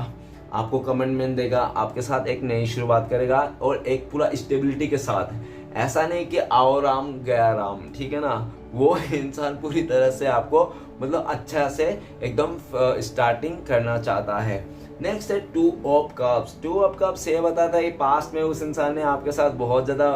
आपको कमिटमेंट देगा, आपके साथ एक नई शुरुआत करेगा और एक पूरा स्टेबिलिटी के साथ। ऐसा नहीं कि आओ राम गया राम, ठीक है ना। वो इंसान पूरी तरह से आपको मतलब अच्छा से एकदम स्टार्टिंग करना चाहता है। नेक्स्ट है two of cups. Two of cups ये बताता है कि पास्ट में उस इंसान ने आपके साथ बहुत ज़्यादा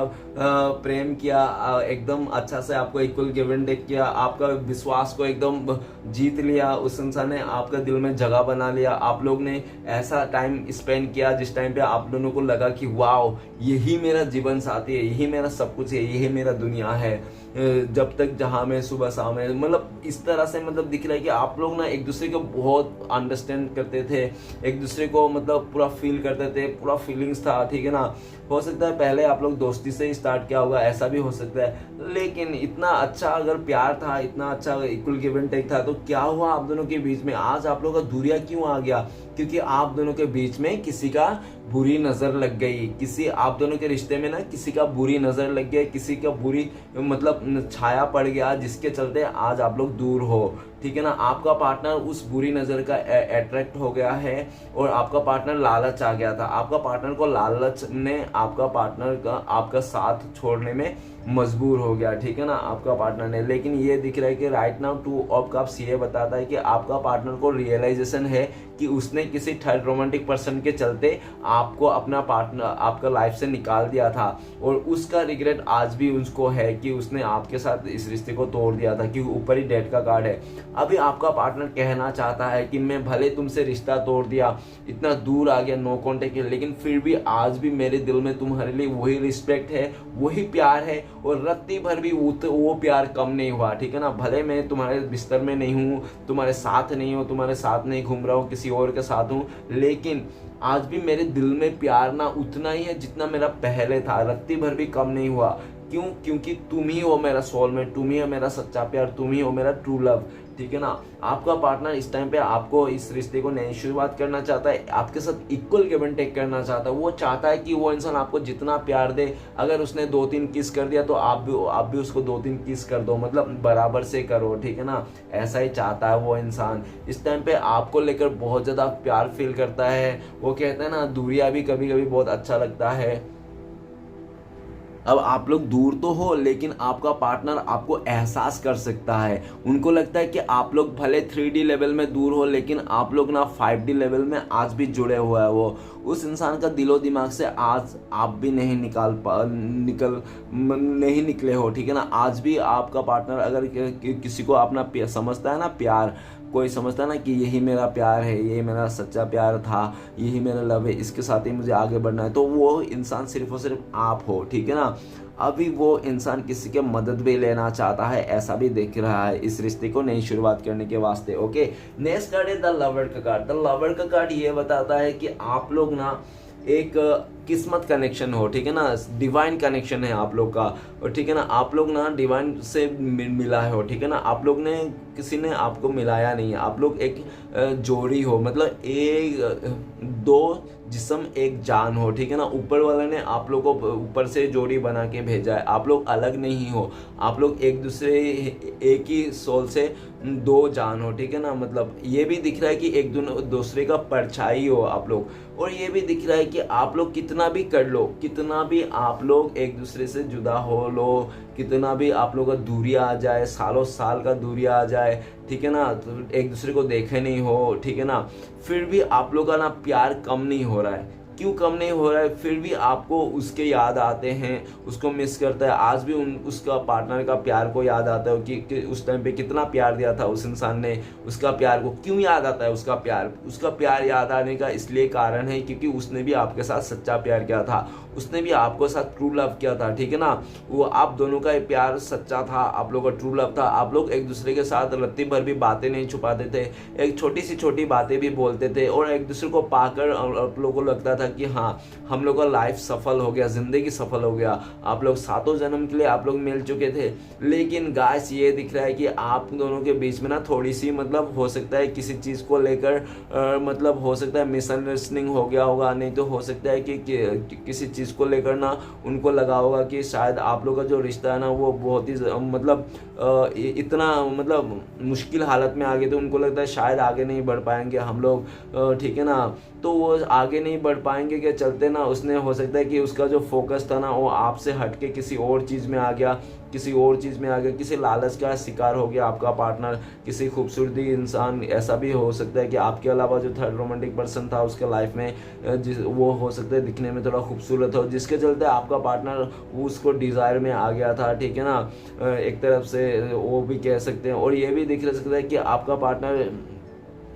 प्रेम किया, एकदम अच्छा से आपको इक्वल गिव एंड टेक किया, आपका विश्वास को एकदम जीत लिया, उस इंसान ने आपका दिल में जगह बना लिया। आप लोग ने ऐसा टाइम स्पेंड किया जिस टाइम पे आप दोनों को लगा कि वाओ यही मेरा जीवन साथी है, यही मेरा सब कुछ है, यही मेरा दुनिया है, जब तक जहाँ में सुबह शाम है। मतलब इस तरह से मतलब दिख रहा है कि आप लोग ना एक दूसरे को बहुत अंडरस्टैंड करते थे, एक दूसरे को मतलब पूरा फील करते थे, पूरा फीलिंग्स था, ठीक है ना। हो सकता है पहले आप लोग दोस्ती से ही स्टार्ट किया होगा, ऐसा भी हो सकता है। लेकिन इतना अच्छा अगर प्यार था, इतना अच्छा इक्वल गिव एंड टेक था, तो क्या हुआ आप दोनों के बीच में? आज आप लोगों का दूरिया क्यों आ गया? क्योंकि आप दोनों के बीच में किसी का बुरी नजर लग गई, किसी आप दोनों के रिश्ते में ना किसी का बुरी नजर लग गई, किसी का बुरी मतलब छाया पड़ गया, जिसके चलते आज आप लोग दूर हो, ठीक है ना। आपका पार्टनर उस बुरी नजर का अट्रैक्ट हो गया है और आपका पार्टनर लालच आ गया था। आपका पार्टनर को लालच ने आपका पार्टनर का आपका साथ छोड़ने में मजबूर हो गया, ठीक है ना, आपका पार्टनर ने। लेकिन ये दिख रहा है कि right now two of cups ये बताता है कि आपका पार्टनर को रियलाइजेशन है कि उसने किसी थर्ड रोमांटिक पर्सन के चलते आपको अपना पार्टनर आपका लाइफ से निकाल दिया था, और उसका रिग्रेट आज भी उसको है कि उसने आपके साथ इस रिश्ते को तोड़ दिया था, क्योंकि ऊपर ही डेथ का कार्ड है। अभी आपका पार्टनर कहना चाहता है कि मैं भले तुमसे रिश्ता तोड़ दिया, इतना दूर आ गया, नो कॉन्टेक्ट, लेकिन फिर भी आज भी मेरे दिल में तुम्हारे लिए वही रिस्पेक्ट है, वही प्यार है, और रत्ती भर भी वो प्यार कम नहीं हुआ, ठीक है ना। भले मैं तुम्हारे बिस्तर में नहीं हूँ, तुम्हारे साथ नहीं हूँ, तुम्हारे साथ नहीं घूम रहा हूँ, किसी और के साथ हूँ, लेकिन आज भी मेरे दिल में प्यार ना उतना ही है जितना मेरा पहले था, रत्ती भर भी कम नहीं हुआ। क्यों? क्योंकि तुम ही हो मेरा सोलमेट, तुम ही हो मेरा सच्चा प्यार, तुम ही हो मेरा ट्रू लव, ठीक है ना। आपका पार्टनर इस टाइम पे आपको इस रिश्ते को नई शुरुआत करना चाहता है, आपके साथ इक्वल गिव एंड टेक करना चाहता है। वो चाहता है कि वो इंसान आपको जितना प्यार दे, अगर उसने 2-3 किस कर दिया तो आप भी उसको 2-3 किस कर दो, मतलब बराबर से करो, ठीक है ना। ऐसा ही चाहता है वो इंसान। इस टाइम पे आपको लेकर बहुत ज़्यादा प्यार फील करता है। वो कहते हैं ना, दूरिया भी कभी कभी बहुत अच्छा लगता है। अब आप लोग दूर तो हो, लेकिन आपका पार्टनर आपको एहसास कर सकता है। उनको लगता है कि आप लोग भले 3D लेवल में दूर हो, लेकिन आप लोग ना 5D लेवल में आज भी जुड़े हुए हैं। वो उस इंसान का दिलो दिमाग से आज आप भी नहीं नहीं निकले हो, ठीक है ना। आज भी आपका पार्टनर अगर किसी को अपना समझता है ना, प्यार कोई समझता है ना कि यही मेरा प्यार है, यही मेरा सच्चा प्यार था, यही मेरा लव है, इसके साथ ही मुझे आगे बढ़ना है, तो वो इंसान सिर्फ और सिर्फ आप हो, ठीक है ना। अभी वो इंसान किसी के मदद भी लेना चाहता है, ऐसा भी दिख रहा है इस रिश्ते को नई शुरुआत करने के वास्ते। ओके, नेक्स्ट कार्ड है द लवर का कार्ड। द लवर का कार्ड ये बताता है कि आप लोग ना एक किस्मत कनेक्शन हो, ठीक है ना, डिवाइन कनेक्शन है आप लोग का, और ठीक है ना, आप लोग ना डिवाइन से मिला है हो, ठीक है ना, आप लोग ने किसी ने आपको मिलाया नहीं है, आप लोग एक जोड़ी हो, मतलब एक दो जिस्म एक जान हो, ठीक है ना, ऊपर वाले ने आप लोग को ऊपर से जोड़ी बना के भेजा है, आप लोग अलग नहीं हो, आप लोग एक दूसरे एक ही सोल से दो जान हो, ठीक है ना, मतलब ये भी दिख रहा है कि एक दूसरे का परछाई हो आप लोग, और ये भी दिख रहा है कि आप लोग कितना भी कर लो, कितना भी आप लोग एक दूसरे से जुदा हो लो, कितना भी आप लोग का दूरी आ जाए, सालों साल का दूरी आ जाए, ठीक है ना, तो एक दूसरे को देखे नहीं हो, ठीक है ना, फिर भी आप लोग का ना प्यार कम नहीं हो रहा है। क्यों कम नहीं हो रहा है? फिर भी आपको उसके याद आते हैं, उसको मिस करता है, आज भी उसका पार्टनर का प्यार को याद आता है कि उस टाइम पे कितना प्यार दिया था उस इंसान ने, उसका प्यार को क्यों याद आता है? उसका प्यार याद आने का इसलिए कारण है क्योंकि उसने भी आपके साथ सच्चा प्यार किया था, उसने भी आपको साथ ट्रू लव किया था, ठीक है ना, वो आप दोनों का प्यार सच्चा था, आप लोगों का ट्रू लव था, आप लोग एक दूसरे के साथ रत्ती भर भी बातें नहीं छुपाते थे, एक छोटी सी छोटी बातें भी बोलते थे, और एक दूसरे को पाकर आप लोगों को लगता था कि हाँ हम लोग का लाइफ सफल हो गया, जिंदगी सफल हो गया, आप लोग सातों जन्म के लिए आप लोग मिल चुके थे। लेकिन गाइस ये दिख रहा है कि आप दोनों के बीच में ना थोड़ी सी मतलब हो सकता है किसी चीज को लेकर मतलब हो सकता है मिसअंडरस्टैंडिंग हो गया होगा, नहीं तो हो सकता है कि किसी चीज को लेकर ना उनको लगा होगा कि शायद आप लोग का जो रिश्ता है ना वो बहुत ही मतलब इतना मतलब मुश्किल हालत में आ गए थे, उनको लगता है शायद आगे नहीं बढ़ पाएंगे हम लोग, ठीक है ना, तो वो आगे नहीं बढ़ पाएंगे के चलते ना उसने हो सकता है कि उसका जो फोकस था ना वो आपसे हटके किसी और चीज़ में आ गया, किसी लालच का शिकार हो गया आपका पार्टनर, किसी खूबसूरती इंसान, ऐसा भी हो सकता है कि आपके अलावा जो थर्ड रोमांटिक पर्सन था उसके लाइफ में वो हो सकता है दिखने में थोड़ा खूबसूरत हो, जिसके चलते आपका पार्टनर उसको डिज़ायर में आ गया था, ठीक है ना, एक तरफ से वो भी कह सकते हैं। और ये भी दिख सकता है कि आपका पार्टनर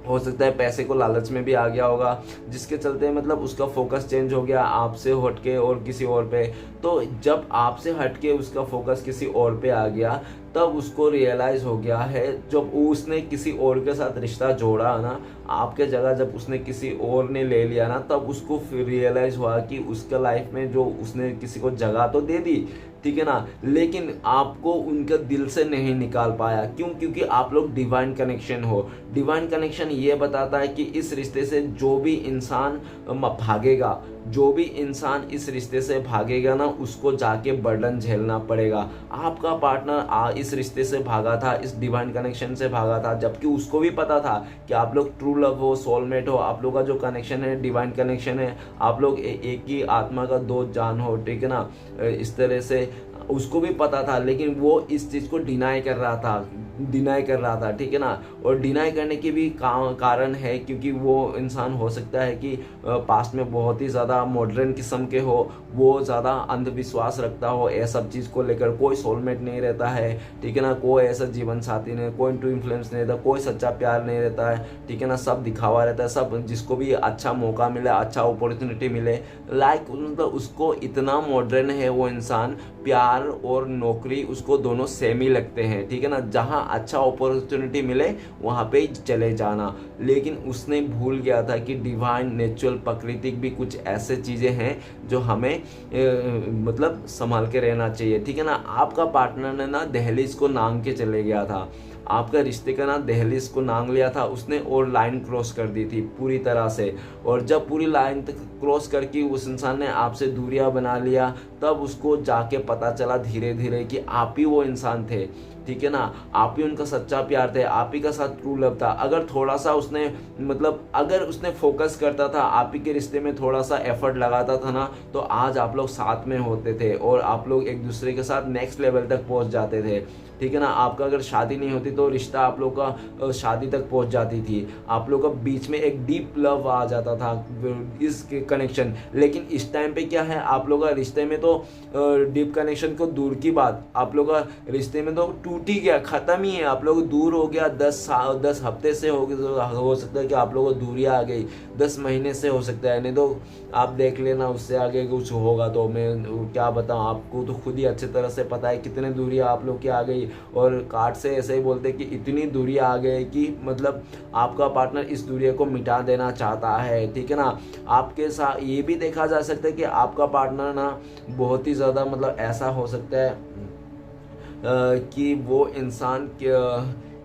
हो सकता है पैसे को लालच में भी आ गया होगा, जिसके चलते मतलब उसका फोकस चेंज हो गया आपसे हटके और किसी और पे। तो जब आपसे हटके उसका फोकस किसी और पे आ गया तब उसको रियलाइज़ हो गया है, जब उसने किसी और के साथ रिश्ता जोड़ा ना, आपके जगह जब उसने किसी और ने ले लिया ना, तब उसको फिर रियलाइज़ हुआ कि उसका लाइफ में जो उसने किसी को जगह तो दे दी, ठीक है ना, लेकिन आपको उनके दिल से नहीं निकाल पाया। क्यों? क्योंकि आप लोग डिवाइन कनेक्शन हो। डिवाइन कनेक्शन ये बताता है कि इस रिश्ते से जो भी इंसान भागेगा, जो भी इंसान इस रिश्ते से भागेगा ना, उसको जाके बर्डन झेलना पड़ेगा। आपका पार्टनर इस रिश्ते से भागा था, इस डिवाइन कनेक्शन से भागा था, जबकि उसको भी पता था कि आप लोग ट्रू लव हो, सोलमेट हो, आप लोग का जो कनेक्शन है डिवाइन कनेक्शन है, आप लोग एक ही आत्मा का दो जान हो, ठीक है ना, इस तरह से उसको भी पता था, लेकिन वो इस चीज़ को डिनाई कर रहा था, ठीक है ना। और डिनाई करने के भी कारण है क्योंकि वो इंसान हो सकता है कि पास्ट में बहुत ही ज़्यादा मॉडर्न किस्म के हो, वो ज़्यादा अंधविश्वास रखता हो, ये सब चीज़ को लेकर। कोई सोलमेट नहीं रहता है, ठीक है ना, कोई ऐसा जीवन साथी नहीं, कोई टू इन्फ्लुएंस नहीं रहता, कोई सच्चा प्यार नहीं रहता है, ठीक है ना, सब दिखावा रहता है। सब जिसको भी अच्छा मौका मिले, अच्छा अपॉर्चुनिटी मिले, मतलब उसको इतना मॉडर्न है वो इंसान, प्यार और नौकरी उसको दोनों सेम ही लगते हैं, ठीक है ना, जहाँ अच्छा अपॉर्चुनिटी मिले वहाँ पे चले जाना। लेकिन उसने भूल गया था कि डिवाइन, नेचुरल, प्राकृतिक भी कुछ ऐसे चीज़ें हैं जो हमें मतलब संभाल के रहना चाहिए, ठीक है ना। आपका पार्टनर ने ना दहलीज को नांग के चले गया था, आपका रिश्ते का ना दहलीज को नांग लिया था उसने, और लाइन क्रॉस कर दी थी पूरी तरह से। और जब पूरी लाइन तक क्रॉस करके उस इंसान ने आपसे दूरियां बना लिया, तब उसको जाके पता चला धीरे धीरे कि आप ही वो इंसान थे, ठीक है ना, आप ही उनका सच्चा प्यार थे, आप ही का साथ ट्रू लव था। अगर थोड़ा सा उसने मतलब अगर उसने फोकस करता था, आप ही के रिश्ते में थोड़ा सा एफर्ट लगाता था ना, तो आज आप लोग साथ में होते थे और आप लोग एक दूसरे के साथ नेक्स्ट लेवल तक पहुंच जाते थे, ठीक है ना। आपका अगर शादी नहीं होती तो रिश्ता आप लोग का शादी तक पहुंच जाती थी, आप लोग का बीच में एक डीप लव आ जाता था, इस कनेक्शन। लेकिन इस टाइम पे क्या है, आप लोग का रिश्ते में तो डीप कनेक्शन को दूर की बात, आप लोग का रिश्ते में तो टू टूट ही गया, ख़त्म ही है, आप लोग दूर हो गया, 10 हफ्ते से हो सकता है कि आप लोगों को दूरी आ गई, 10 महीने से हो सकता है, नहीं तो आप देख लेना उससे आगे कुछ होगा तो मैं क्या बताऊं, आपको तो खुद ही अच्छी तरह से पता है कितने दूरी आप लोग की आ गई। और कार्ड से ऐसे ही बोलते कि इतनी दूरी आ गई कि मतलब आपका पार्टनर इस दूरी को मिटा देना चाहता है, ठीक है ना। आपके साथ ये भी देखा जा सकता है कि आपका पार्टनर ना बहुत ही ज़्यादा मतलब ऐसा हो सकता है कि वो इंसान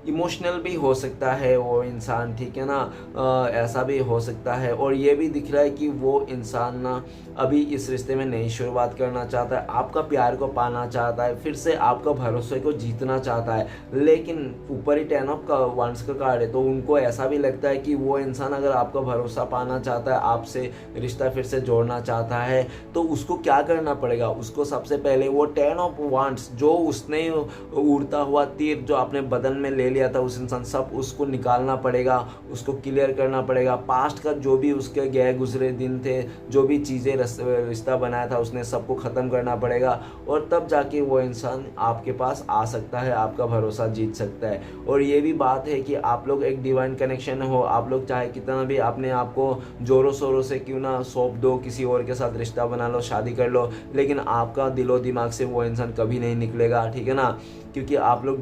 इमोशनल भी हो सकता है वो इंसान, ठीक है ना, ऐसा भी हो सकता है। और ये भी दिख रहा है कि वो इंसान ना अभी इस रिश्ते में नई शुरुआत करना चाहता है, आपका प्यार को पाना चाहता है, फिर से आपका भरोसे को जीतना चाहता है। लेकिन ऊपर ही 10 ऑफ वांड्स का कार्ड है, तो उनको ऐसा भी लगता है कि वो इंसान अगर आपका भरोसा पाना चाहता है, आपसे रिश्ता फिर से जोड़ना चाहता है, तो उसको क्या करना पड़ेगा, उसको सबसे पहले वो 10 ऑफ वांड्स जो उसने उड़ता हुआ तीर जो आपने बदन में ले लिया था उस इंसान, सब उसको निकालना पड़ेगा, उसको क्लियर करना पड़ेगा। पास्ट का जो भी उसके गए गुजरे दिन थे, जो भी चीज़ें रिश्ता बनाया था उसने सबको ख़त्म करना पड़ेगा, और तब जाके वो इंसान आपके पास आ सकता है, आपका भरोसा जीत सकता है। और ये भी बात है कि आप लोग एक डिवाइन कनेक्शन हो, आप लोग चाहे कितना भी अपने आप को ज़ोरों शोरों से क्यों ना सौंप दो, किसी और के साथ रिश्ता बना लो, शादी कर लो, लेकिन आपका दिलो दिमाग से वो इंसान कभी नहीं निकलेगा, ठीक है ना। क्योंकि आप लोग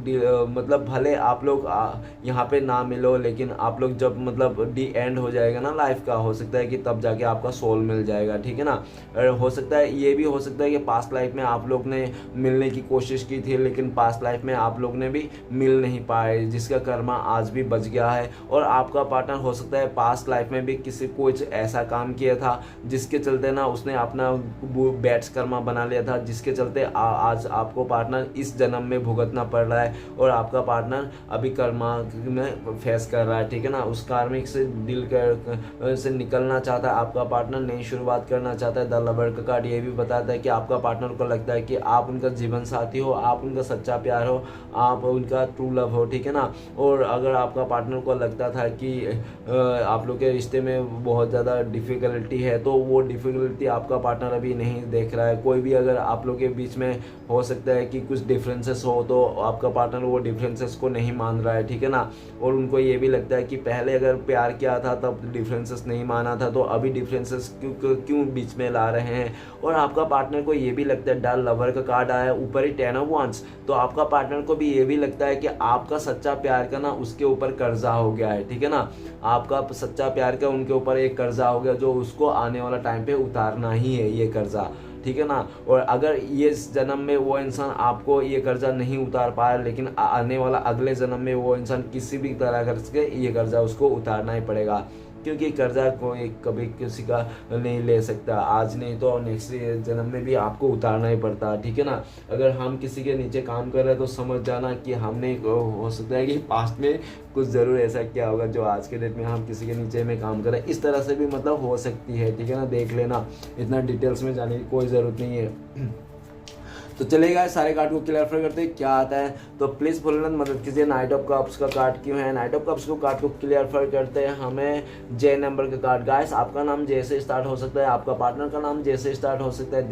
मतलब भले आप लोग यहाँ पे ना मिलो, लेकिन आप लोग जब मतलब डी एंड हो जाएगा ना लाइफ का, हो सकता है कि तब जाके आपका सोल मिल जाएगा, ठीक है ना। हो सकता है ये भी हो सकता है कि पास्ट लाइफ में आप लोग ने मिलने की कोशिश की थी, लेकिन पास्ट लाइफ में आप लोग ने भी मिल नहीं पाए, जिसका कर्मा आज भी बच गया है। और आपका पार्टनर हो सकता है पास्ट लाइफ में भी किसी कुछ ऐसा काम किया था जिसके चलते ना उसने अपना बैड्स कर्मा बना लिया था, जिसके चलते आज आपको पार्टनर इस जन्म में भुगतना पड़ रहा है, और आपका पार्टनर अभी कर्मा में फेस कर रहा है, ठीक है ना। उस कार्मिक से दिल से निकलना चाहता है आपका पार्टनर, नई शुरुआत करना चाहता है। द लवर का कार्ड ये भी बताता है कि आपका पार्टनर को लगता है कि आप उनका जीवन साथी हो, आप उनका सच्चा प्यार हो, आप उनका ट्रू लव हो, ठीक है ना। और अगर आपका पार्टनर को लगता था कि आप लोग के रिश्ते में बहुत ज़्यादा डिफ़िकल्टी है, तो वो डिफ़िकल्टी आपका पार्टनर अभी नहीं देख रहा है। कोई भी अगर आप लोग के बीच में हो सकता है कि कुछ डिफरेंसेस हो, तो आपका पार्टनर वो डिफरेंसेस को नहीं मान रहा है, ठीक है ना। और उनको ये भी लगता है कि पहले अगर प्यार किया था तब डिफरेंसेस नहीं माना था, तो अभी डिफरेंसेस क्यों बीच में ला रहे हैं। और आपका पार्टनर को ये भी लगता है, द लवर का कार्ड आया ऊपर ही 10 ऑफ वांड्स, तो आपका पार्टनर को भी ये भी लगता है कि आपका सच्चा प्यार का ना उसके ऊपर कर्जा हो गया है, ठीक है ना। आपका सच्चा प्यार का उनके ऊपर एक कर्जा हो गया, जो उसको आने वाला टाइम पे उतारना ही है ये कर्जा, ठीक है ना। और अगर ये जन्म में वो इंसान आपको ये कर्जा नहीं उतार पाया, लेकिन आने वाला अगले जन्म में वो इंसान किसी भी तरह करके ये कर्जा उसको उतारना ही पड़ेगा, क्योंकि कर्जा कोई कभी किसी का नहीं ले सकता, आज नहीं तो नेक्स्ट जन्म में भी आपको उतारना ही पड़ता, ठीक है ना। अगर हम किसी के नीचे काम कर रहे हैं तो समझ जाना कि हमने हो सकता है कि पास्ट में कुछ ज़रूर ऐसा क्या होगा जो आज के डेट में हम किसी के नीचे में काम कर रहे हैं, इस तरह से भी मतलब हो सकती है, ठीक है ना। देख लेना, इतना डिटेल्स में जाने की कोई ज़रूरत नहीं है। तो चलेगा सारे कार्ड को क्लियर करते हैं क्या आता है, तो प्लीज़ बोलना मदद कीजिए। नाइट ऑफ कप्स का कार्ड क्यों है, नाइट ऑफ कप्स को कार्ड को क्लियर करते हैं हमें जे नंबर का कार्ड। गाइस आपका नाम जे से स्टार्ट हो सकता है, आपका पार्टनर का नाम जे से स्टार्ट हो सकता है।